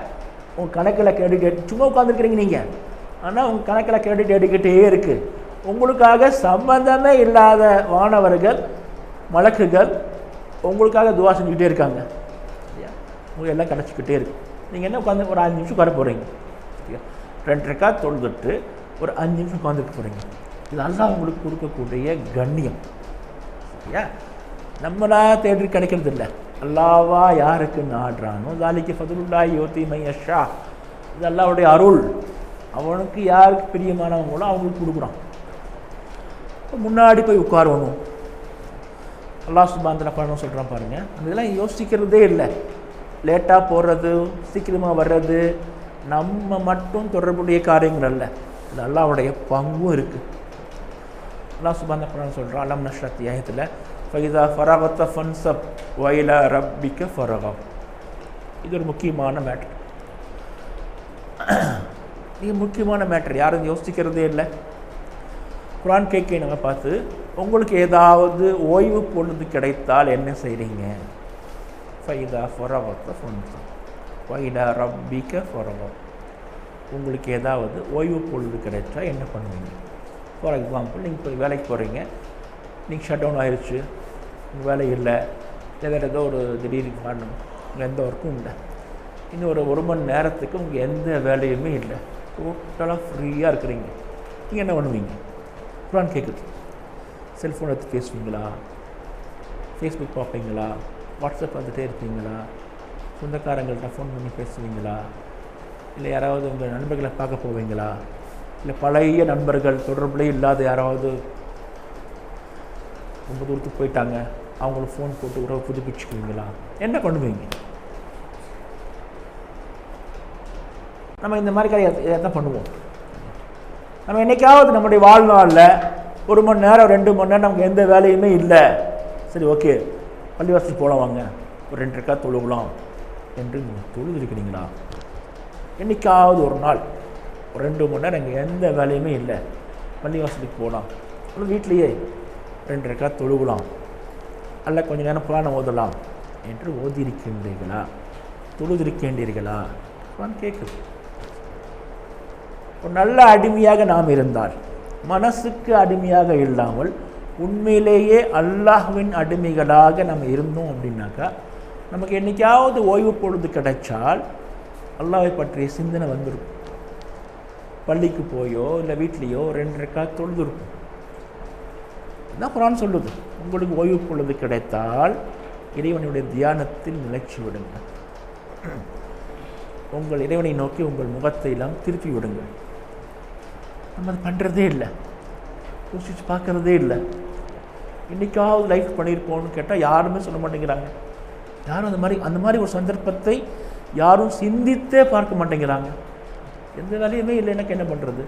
S1: உங்கள் கணக்கில் கிரெடிட் சும்மா உட்காந்துருக்கிறீங்க நீங்கள், ஆனால் உங்கள் கணக்கில் கிரெடிட் எடுக்கிட்டே இருக்குது. உங்களுக்காக சம்பந்தமே இல்லாத வானவர்கள் மலக்குகள் உங்களுக்காக துவா செஞ்சுக்கிட்டே இருக்காங்க, சரியா. உங்களுக்கு எல்லாம் கிடச்சிக்கிட்டே இருக்கு. நீங்கள் என்ன உட்காந்து ஒரு 5 நிமிஷம் உட்கார போகிறீங்க, சரியா, 2 ரக்காத் தொழுதுட்டு ஒரு 5 நிமிஷம் உட்காந்துட்டு போகிறீங்க. இது அல்லாஹ் உங்களுக்கு கொடுக்கக்கூடிய கண்ணியம், சரியா. நம்மளா தேடி கிடைக்கிறது இல்லை, அல்லாவா யாருக்கு நாடுறானோ தாலிக்கு ஃபதுலுல்லாஹி யுத்தி மன் யஷா, இது அல்லாஹ்வுடைய அருள். அவனுக்கு யாருக்கு பிரியமானவங்களோ அவங்களுக்கு கொடுக்குறான். முன்னாடி போய் உட்காரணும், அல்லாஹ் சுப்ஹானஹு வ தஆலா பண்ணணும் சொல்கிறான் பாருங்கள். அந்த இதெல்லாம் யோசிக்கிறதே இல்லை. லேட்டாக போடுறது, சீக்கிரமாக வர்றது நம்ம மட்டும் தொடர்புடைய காரியங்கள் அல்ல, இது அல்லாஹ்வுடைய பங்கும் இருக்குது. அல்லாஹ் சுப்ஹானஹு வ தஆலா சொல்கிறான் அலம் நஷ்ரஹ் ஆயத்தில், ஃபைதா ஃபரகத ஃபன்சப் வைலா ரப்பிக ஃபரகப். இது ஒரு முக்கியமான மேட்ரு, இது முக்கியமான மேட்ரு, யாரும் யோசிக்கிறதே இல்லை. குர்ஆன் கேட்க நம்ம பார்த்து, உங்களுக்கு ஏதாவது ஓய்வு பொழுது கிடைத்தால் என்ன செய்கிறீங்க, ஃபைதா ஃபரகத ஃபன்சப் வைலா ரப்பிக ஃபரகப். உங்களுக்கு ஏதாவது ஓய்வு பொழுது கிடைச்சா என்ன பண்ணுவீங்க? ஃபார் எக்ஸாம்பிள், நீங்கள் இப்போ வேலைக்கு போகிறீங்க, நீங்கள் ஷட் டவுன் ஆயிடுச்சு, உங்கள் வேலை இல்லை, இல்லை வேறு ஏதோ ஒரு திடீர் காரணம், உங்கள் எந்த ஒர்க்கும் இல்லை, இன்னும் ஒரு 1 மணி நேரத்துக்கு உங்களுக்கு எந்த வேலையுமே இல்லை, டோட்டலாக ஃப்ரீயாக இருக்கிறீங்க, நீங்கள் என்ன பண்ணுவீங்க? குர்ஆன் கேட்குது. செல்ஃபோன் எடுத்து பேசுவீங்களா, ஃபேஸ்புக் பார்ப்பீங்களா, வாட்ஸ்அப் பார்த்துட்டே இருப்பீங்களா, சொந்தக்காரங்கள்ட்ட ஃபோன் பண்ணி பேசுவீங்களா, இல்லை யாராவது உங்கள் நண்பர்களை பார்க்க போவீங்களா, இல்லை பழைய நண்பர்கள் தொடர்புலேயே இல்லாத யாராவது ரொம்ப தூரத்துக்கு போயிட்டாங்க அவங்களுக்கு ஃபோன் போட்டு உறவு புதுப்பிச்சுக்குவீங்களா? என்ன பண்ணுவீங்க? நம்ம இந்த மாதிரி இதை தான் பண்ணுவோம். நம்ம என்றைக்காவது நம்முடைய வாழ்நாளில் 1 மணி நேரம் 2 மணி நேரம் நமக்கு எந்த வேலையுமே இல்லை, சரி ஓகே பள்ளிவாசல் போகலாம் வாங்க ஒரு 2 ரக்காத் தொழுகலாம் என்று தொழுதுருக்கிறீங்களா? என்றைக்காவது ஒரு நாள் ஒரு 2 மணி நேரம் எங்கள் எந்த வேலையுமே இல்லை, பள்ளிவாசலுக்கு போகலாம், ஒரு வீட்லேயே 2 ரக்காத் தொழுகலாம், அல்ல கொஞ்சம் நேரம் குர்ஆன் ஓதலாம் என்று ஓதியிருக்கின்றீர்களா? தொழுதிருக்கின்றீர்களா? குர்ஆன் கேட்குது. ஒரு நல்ல அடிமையாக நாம் இருந்தால், மனசுக்கு அடிமையாக இல்லாமல் உண்மையிலேயே அல்லாஹ்வின் அடிமைகளாக நம்ம இருந்தோம் அப்படின்னாக்கா, நமக்கு என்றைக்காவது ஓய்வு பொழுது கிடைச்சால் அல்லாஹ்வை பற்றிய சிந்தனை வந்துடும். பள்ளிக்கு போயோ இல்லை வீட்லேயோ 2 ரக்காத் தொழுதுருக்கும். இதுதான் குர்ஆன் சொல்லுது. உங்களுக்கு ஓய்வு பொழுது கிடைத்தால் இறைவனுடைய தியானத்தில் நிலைச்சி விடுங்க. உங்கள் இறைவனை நோக்கி உங்கள் முகத்தை எல்லாம் திருப்பி விடுங்கள். நம்ம அது பண்ணுறதே இல்லை, யோசிச்சு பார்க்குறதே இல்லை. இன்றைக்காவது லைஃப் பண்ணியிருப்போம்னு கேட்டால் யாருமே சொல்ல மாட்டேங்கிறாங்க. யாரும் அந்த மாதிரி ஒரு சந்தர்ப்பத்தை யாரும் சிந்தித்தே பார்க்க மாட்டேங்கிறாங்க. எந்த வேலையுமே இல்லை, எனக்கு என்ன பண்ணுறது?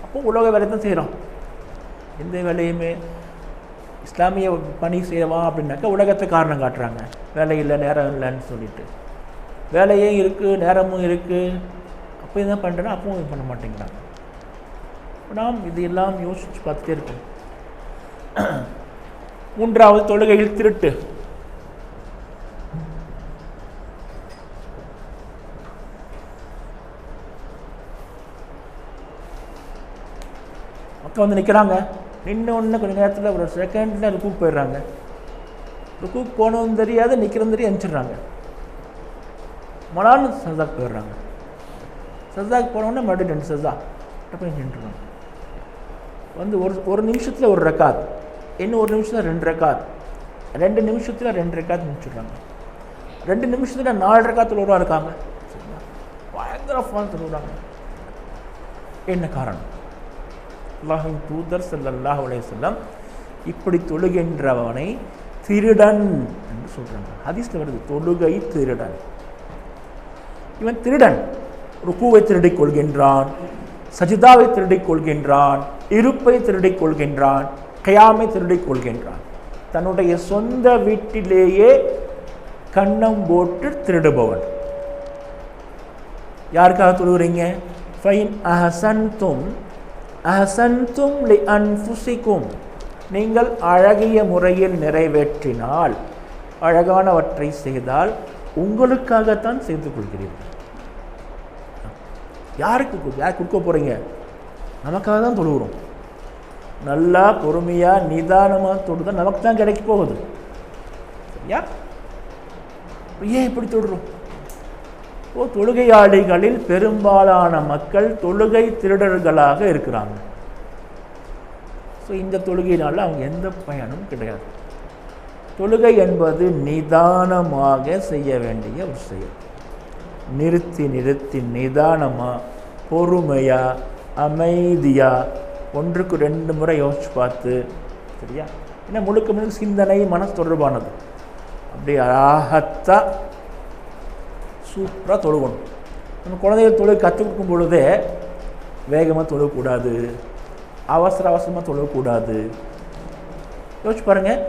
S1: அப்போ உலக வேலை தான் செய்கிறோம். எந்த வேலையுமே இஸ்லாமிய பணி செய்யவா அப்படின்னாக்கா உலகத்தை காரணம் காட்டுறாங்க. வேலை இல்லை, நேரம் இல்லைன்னு சொல்லிட்டு. வேலையே இருக்குது, நேரமும் இருக்குது, அப்போ என்ன பண்ணுறேன்னா அப்பவும் இது பண்ண மாட்டேங்கிறாங்க. நாம் இது எல்லாம் யோசித்து பார்த்துட்டே இருக்கோம். 3வது தொழுகையில் திருட்டு. மக்கள் வந்து நிற்கிறாங்க, நின்று கொஞ்சம் நேரத்தில் ஒரு செகண்டில் ருக்குக்கு போயிடுறாங்க. ருக்குக்கு போனதும் தெரியாது, நிற்கிறதும் தெரியாது, அனுப்பிச்சிடுறாங்க. மலான்னு சஜாக்கு போயிடுறாங்க. சஜாக்கு போனோடனே மறுபடியும் 2 சஜா போய் நின்றுறாங்க. வந்து ஒரு நிமிஷத்தில் 1 ரக்காத், இன்னும் 1 நிமிஷத்தில் 2 ரக்காத், 2 நிமிஷத்தில் 2 ரக்காத் முடிச்சுடுறாங்க. 2 நிமிஷத்தில் 4 ரக்காத் தொழுவா இருக்காங்க. பயங்கர ஃபால் தொழுகிறாங்க. என்ன காரணம்? அல்லாஹ்வின் தூதர் ஸல்லல்லாஹு அலைஹி வஸல்லம் இப்படி தொழுகின்றவனை திருடன் என்று சொல்கிறாங்க. ஹதீஸ்ல வருது, தொழுகை திருடன். இவன் திருடன். ருக்குவை திருடிக் கொள்கின்றான், சஜிதாவை திருடிக் கொள்கின்றான், இருப்பை திருடிக் கொள்கின்றான், கயாமை திருடிக் கொள்கின்றான். தன்னுடைய சொந்த வீட்டிலேயே கண்ணம் போட்டு திருடுபவன். யாருக்காக தொழுகிறீங்க? ஃபைன் அஹசன்தும் அஹசன்தும் லி அன்ஃபுசிக்கும், நீங்கள் அழகிய முறையில் நிறைவேற்றினால், அழகானவற்றை செய்தால் உங்களுக்காகத்தான் செய்து கொள்கிறீர்கள். யார் கொடுக்க போகிறீங்க? நமக்காக தான் தொழுகிறோம். நல்லா பொறுமையாக நிதானமாக தொழுதான் நமக்கு தான் கிடைக்க போகுது. சரியா? ஏன் இப்படி தொழுறோம்? தொழுகையாளிகளில் பெரும்பாலான மக்கள் தொழுகை திருடர்களாக இருக்கிறாங்க. ஸோ இந்த தொழுகையினால அவங்க எந்த பயனும் கிடையாது. தொழுகை என்பது நிதானமாக செய்ய வேண்டிய ஒரு செயல். நிறுத்தி நிதானமாக பொறுமையாக அமைதியாக ஒன்றுக்கு 2 முறை யோசிச்சு பார்த்து, சரியா? ஏன்னா முழுக்க சிந்தனை மனசு தொடர்பானது. அப்படியே அழகத்தாக சூப்பராக தொழுகணும். நம்ம குழந்தைகள் தொழுகை கற்றுக் கொடுக்கும் பொழுதே வேகமாக தொழக்கூடாது, அவசரமாக தொழக்கூடாது. யோசிச்சு பாருங்கள்,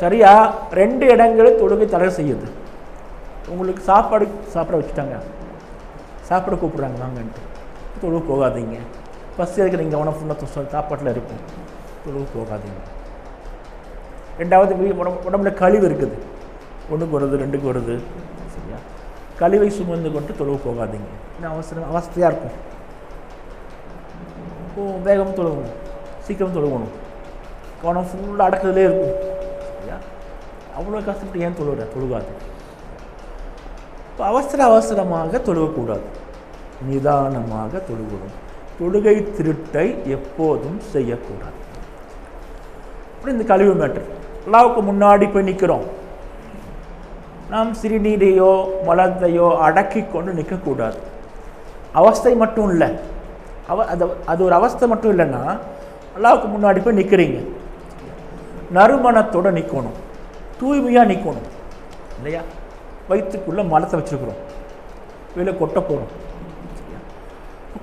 S1: சரியா 2 இடங்களில் தொழுகை தடை செய்யுது. உங்களுக்கு சாப்பிட வச்சுட்டாங்க, சாப்பிட கூப்பிட்றாங்க வாங்கன்ட்டு, தொழுவு போகாதீங்க. ஃபஸ்ட் இருக்கிற நீங்கள் கவனம் ஃபுல்லாக சாப்பாட்டில் இருக்கும், தொழுவு போகாதீங்க. 2வது உடம்புல கழிவு இருக்குது, 1க்கு வருது 2க்கு வருது, சரியா? கழிவை சுமந்து கொண்டு தொழுவு போகாதீங்க. இன்னும் அவஸ்தையாக இருக்கும். வேகம் தொழுகணும், சீக்கிரம் தொழுகணும், கவனம் ஃபுல்லாக அடக்கிறதுலே இருக்கும், சரியா? அவ்வளோ கஷ்டப்பட்டு ஏன் தொழுகாது. இப்போ அவசரமாக தொழுகக்கூடாது, நிதானமாக தொழுகணும். தொழுகை திருட்டை எப்போதும் செய்யக்கூடாது. அப்படி இந்த கழிவு மேட்டர், அல்லாஹ்வுக்கு முன்னாடி போய் நிற்கிறோம், நாம் சிறுநீரையோ மலத்தையோ அடக்கி கொண்டு நிற்கக்கூடாது. அவஸ்தை மட்டும் இல்லை, அது ஒரு அவஸ்தை மட்டும் இல்லைன்னா அல்லாஹ்வுக்கு முன்னாடி போய் நிற்கிறீங்க. நறுமணத்தோடு நிற்கணும், தூய்மையாக நிற்கணும் இல்லையா. வயிற்றுக்குள்ளே மலத்தை வச்சுருக்குறோம், வெளியில் கொட்ட போகிறோம்,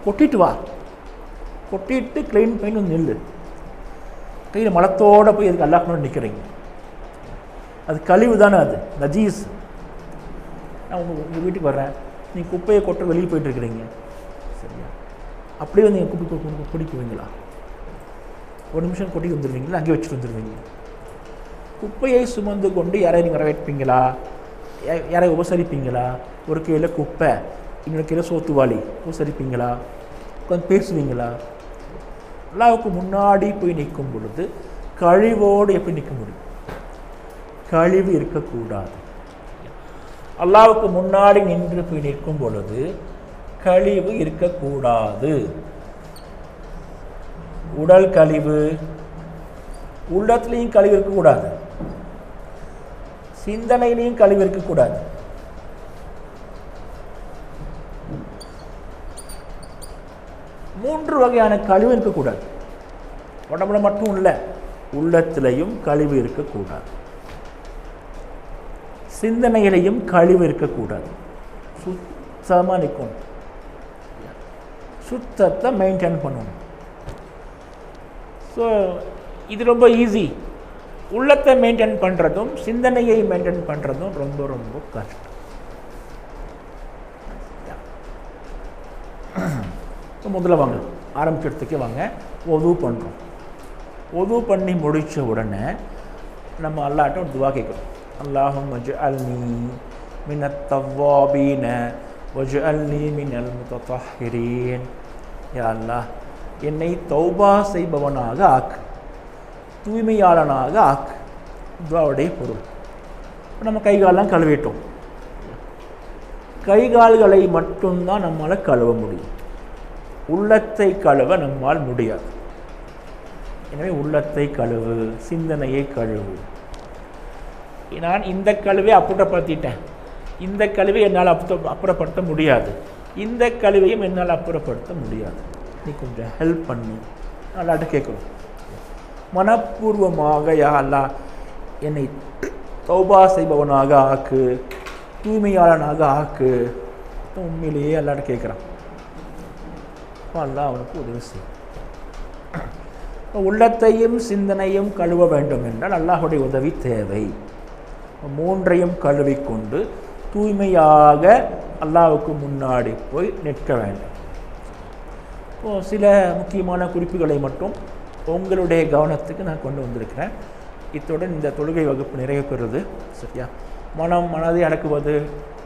S1: கொட்டிட்டு வா, கொட்டிட்டு க்ளீன் பண்ணி வந்து நெல். கையில் மலத்தோடு போய் அதுக்கு அல்லாஹ் முன்னாடி நிற்கிறீங்க, அது கழிவு தானே, அது நஜீஸ். நான் உங்கள் வீட்டுக்கு வர்றேன், நீங்கள் குப்பையை கொட்ட வெளியே போயிட்டுருக்கிறீங்க சரியா. அப்படியே வந்து நீங்கள் குப்பை பிடிக்குவீங்களா? ஒரு நிமிஷம் கொட்டி வந்துடுவீங்களா? அங்கேயே வச்சுட்டு வந்துடுவீங்க. குப்பையை சுமந்து கொண்டு யாரையும் நீங்கள் வரவேற்பீங்களா? யாரையும் உபசரிப்பீங்களா? ஒரு கையில் குப்பை, இன்னொரு கையில் சோத்துவாளி, உபசரிப்பீங்களா? உட்காந்து பேசுவீங்களா? அல்லாஹ்வுக்கு முன்னாடி போய் நிற்கும் பொழுது கழிவோடு எப்படி நிற்க முடியும்? கழிவு இருக்கக்கூடாது. அல்லாஹ்வுக்கு முன்னாடி நின்று போய் நிற்கும் பொழுது கழிவு இருக்கக்கூடாது. உடல் கழிவு, உள்ளத்துலேயும் கழிவு இருக்கக்கூடாது, சிந்தனையிலையும் கழிவு இருக்கக்கூடாது. மூன்று வகையான கழிவு இருக்கக்கூடாது. உடம்புல மட்டும் இல்லை, உள்ளத்திலையும் கழிவு இருக்கக்கூடாது, சிந்தனையிலையும் கழிவு இருக்கக்கூடாது. சுத்தமாக நிற்கணும், சுத்தத்தை மெயின்டைன் பண்ணணும். ஸோ இது ரொம்ப ஈஸி. உள்ளத்தை மெயின்டைன் பண்ணுறதும் சிந்தனையை மெயின்டைன் பண்ணுறதும் ரொம்ப ரொம்ப கஷ்டம். முதல்ல வாங்க, ஆரம்பிச்சதுக்கே வாங்க, ஒது பண்ணுறோம். ஒது பண்ணி முடித்த உடனே நம்ம அல்லாஹ்ட்ட ஒரு துவா கேட்குறோம். அல்லாஹும்ம ஜஅல்னி மினத் தவ்வாபீன வஜஅல்னி மினல் முத்தஹிரீன். யா அல்லாஹ், என்னை தௌபா செய்பவனாக ஆக்கு, தூய்மையாளனாக ஆக்கு. துவாவுடைய பொருள். நம்ம கைகாலெலாம் கழுவிட்டோம். கைகால்களை மட்டும்தான் நம்மளால் கழுவ முடியும், உள்ளத்தை கழுவ நம்மால் முடியாது. எனவே உள்ளத்தை கழுவு, சிந்தனையை கழுவு. நான் இந்த கழுவை அப்புறப்படுத்திட்டேன், இந்த கழுவை என்னால் அப்புறப்படுத்த முடியாது, இந்த கழுவையும் என்னால் அப்புறப்படுத்த முடியாது, நீ கொஞ்சம் ஹெல்ப் பண்ணு. அல்லாஹ்ட்ட கேட்குறோம் மனப்பூர்வமாக, யா அல்லாஹ் என்னை தௌபா செய்பவனாக ஆக்கு, தூய்மையாளனாக ஆக்கு. உண்மையிலேயே அல்லாஹ்ட்ட கேட்குறான். அல்லாஹ் அவனுக்கு உதவி செய்யும். உள்ளத்தையும் சிந்தனையும் கழுவ வேண்டும் என்றால் அல்லாஹுடைய உதவி தேவை. மூன்றையும் கழுவிக்கொண்டு தூய்மையாக அல்லாஹ்வுக்கு முன்னாடி போய் நிற்க வேண்டும். சில முக்கியமான குறிப்புகளை மட்டும் உங்களுடைய கவனத்துக்கு நான் கொண்டு வந்திருக்கிறேன். இத்துடன் இந்த தொழுகை வகுப்பு நிறைவு பெறுது சரியா. மனதை அடக்குவது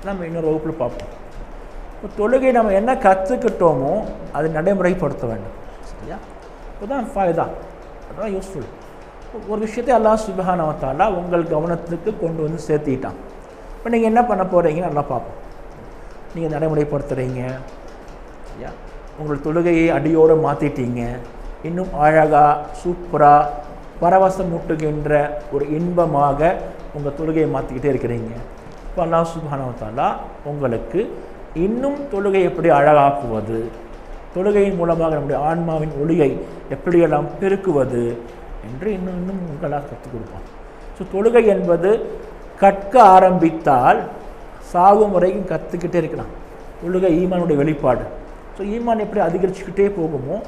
S1: நம்ம இன்னொரு வகுப்பில் பார்ப்போம். தொழுகை நம்ம என்ன கற்றுக்கிட்டோமோ அதை நடைமுறைப்படுத்த வேண்டும் சரியா. அதுதான் ஃபாய்தா, அதுதான் யூஸ்ஃபுல். ஒரு விஷயத்தை அல்லாஹ் சுப்ஹானஹு வ தஆலா உங்கள் கவனத்துக்கு கொண்டு வந்து சேர்த்திட்டான். இப்போ நீங்கள் என்ன பண்ண போகிறீங்கன்னு நல்லா பார்ப்போம். நீங்கள் நடைமுறைப்படுத்துகிறீங்க சரியா, உங்கள் தொழுகையை அடியோடு மாற்றிட்டீங்க, இன்னும் அழகாக சூப்பராக பரவசம் ஊட்டுகின்ற ஒரு இன்பமாக உங்கள் தொழுகையை மாற்றிக்கிட்டே இருக்கிறீங்க. இப்போ அல்லாஹ் சுப்ஹானஹு வ தஆலா உங்களுக்கு இன்னும் தொழுகை எப்படி அழகாக்குவது, தொழுகையின் மூலமாக நம்முடைய ஆன்மாவின் ஒளியை எப்படியெல்லாம் பெருக்குவது என்று இன்னும் உங்களால் கற்றுக் கொடுப்பான். ஸோ தொழுகை என்பது கற்க ஆரம்பித்தால் சாகும் வரைக்கும் கற்றுக்கிட்டே இருக்கலாம். தொழுகை ஈமானுடைய வெளிப்பாடு. ஸோ ஈமான் எப்படி அதிகரிச்சுக்கிட்டே போகுமோ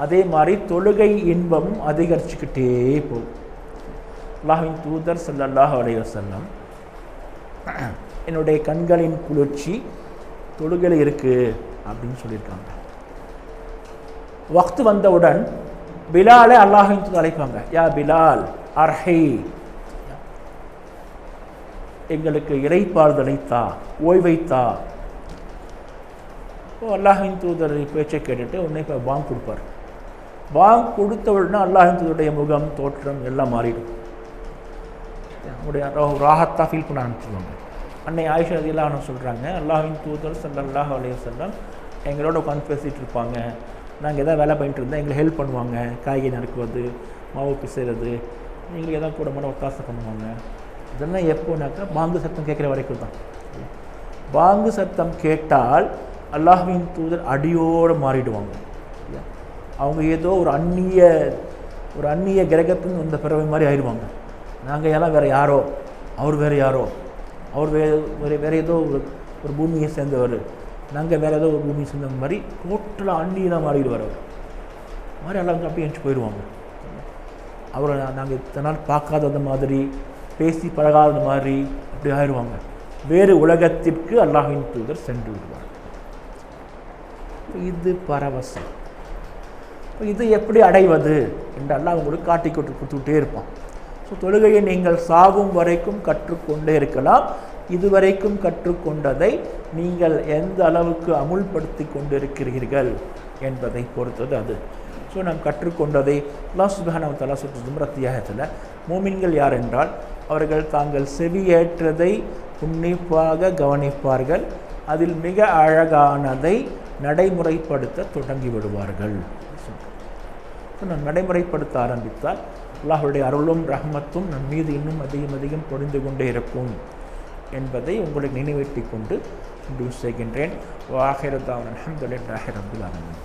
S1: அதே மாதிரி தொழுகை இன்பமும் அதிகரிச்சுக்கிட்டே போகும். அல்லாஹ்வின் தூதர் ஸல்லல்லாஹு அலைஹி வஸல்லம் என்னுடைய கண்களின் குளிர்ச்சி தொழுகையில் இருக்குது அப்படின்னு சொல்லியிருக்காங்க. வக்து வந்தவுடன் பிலாலை அல்லாஹ்வின் தூதர் அழைப்பாங்க. யா பிலால் அர்ஹி, எங்களுக்கு இறைப்பாறுதலை தா, ஓய்வைத்தா. இப்போ அல்லாஹ்வின் தூதர் பேச்சை கேட்டுட்டு உடனே இப்போ பாங்க் கொடுப்பார். பாங்க் கொடுத்த உடனே அல்லாஹ்வின் தூதருடைய முகம் தோற்றம் எல்லாம் மாறிடும். அவருடைய ராஹத்தா ஃபீல் பண்ண ஆரம்பிச்சுருவாங்க. அன்னை ஆயிஷா ரலியல்லாஹு அன்ஹா சொல்கிறாங்க, அல்லாஹ்வின் தூதர் ஸல்லல்லாஹு அலைஹி வஸல்லம் எங்களோட உட்காந்து பேசிகிட்டு இருப்பாங்க. நாங்கள் எதாவது வேலை பண்ணிட்டு இருந்தால் எங்களை ஹெல்ப் பண்ணுவாங்க, காய்கறி நறுக்குவது, மாவு பிசைறது, நீங்கள் எதாவது கூட மாட ஒத்தாசை பண்ணுவாங்க. இதெல்லாம் எப்போனாக்கா பாங்கு சத்தம் கேட்குற வரைக்கும் தான். பாங்கு சத்தம் கேட்டால் அல்லாஹ்வின் தூதர் அடியோடு மாறிடுவாங்க. அவங்க ஏதோ ஒரு அந்நிய ஒரு அந்நிய கிரகத்துன்னு வந்த பிறவை மாதிரி ஆயிடுவாங்க. நாங்கள் எல்லாம் வேறு யாரோ, அவர் வேறு யாரோ, அவர் வேறு ஏதோ ஒரு பூமியை சேர்ந்தவர், நாங்கள் வேறு ஏதோ ஒரு பூமியை சேர்ந்த மாதிரி டோட்டலாக அந்நியதாக மாறிடுவார். அவர் மாதிரி எல்லாம் அப்படியே எழுந்து போயிடுவாங்க. அவரை நாங்கள் இத்தனை நாள் பார்க்காதது மாதிரி, பேசி பழகாத மாதிரி அப்படி ஆயிடுவாங்க. வேறு உலகத்திற்கு அல்லாஹ்வின் தூதர் சென்று விடுவார். இது பரவசம். இது எப்படி அடைவது என்று அல்லாஹ் உங்களுக்கு காட்டி கொடுத்துக்கிட்டே இருப்பான். ஸோ தொழுகையை நீங்கள் சாகும் வரைக்கும் கற்றுக்கொண்டே இருக்கலாம். இதுவரைக்கும் கற்றுக்கொண்டதை நீங்கள் எந்த அளவுக்கு அமுல்படுத்தி கொண்டிருக்கிறீர்கள் என்பதை பொறுத்தது அது. ஸோ நாம் கற்றுக்கொண்டதை அல்லாஹ் சுப்ஹானஹு வ தஆலா சூரத்துல் ஜுமர் அத்தியாயத்தில் மூமின்கள் யார் என்றால் அவர்கள் தாங்கள் செவியேற்றதை உன்னிப்பாக கவனிப்பார்கள், அதில் மிக அழகானதை நடைமுறைப்படுத்த தொடங்கி விடுவார்கள். நாம் நடைமுறைப்படுத்த ஆரம்பித்தால் அல்லாஹ்வுடைய அருளும் ரஹ்மத்தும் நம் மீது இன்னும் அதிகம் அதிகம் பொழிந்து கொண்டே இருக்கும் என்பதை உங்களுக்கு நினைவூட்டிக் கொண்டு செய்கின்றேன். வாஹிரு தாவன் அல்ஹம்துலில்லாஹி ரப்பில் ஆலமீன்.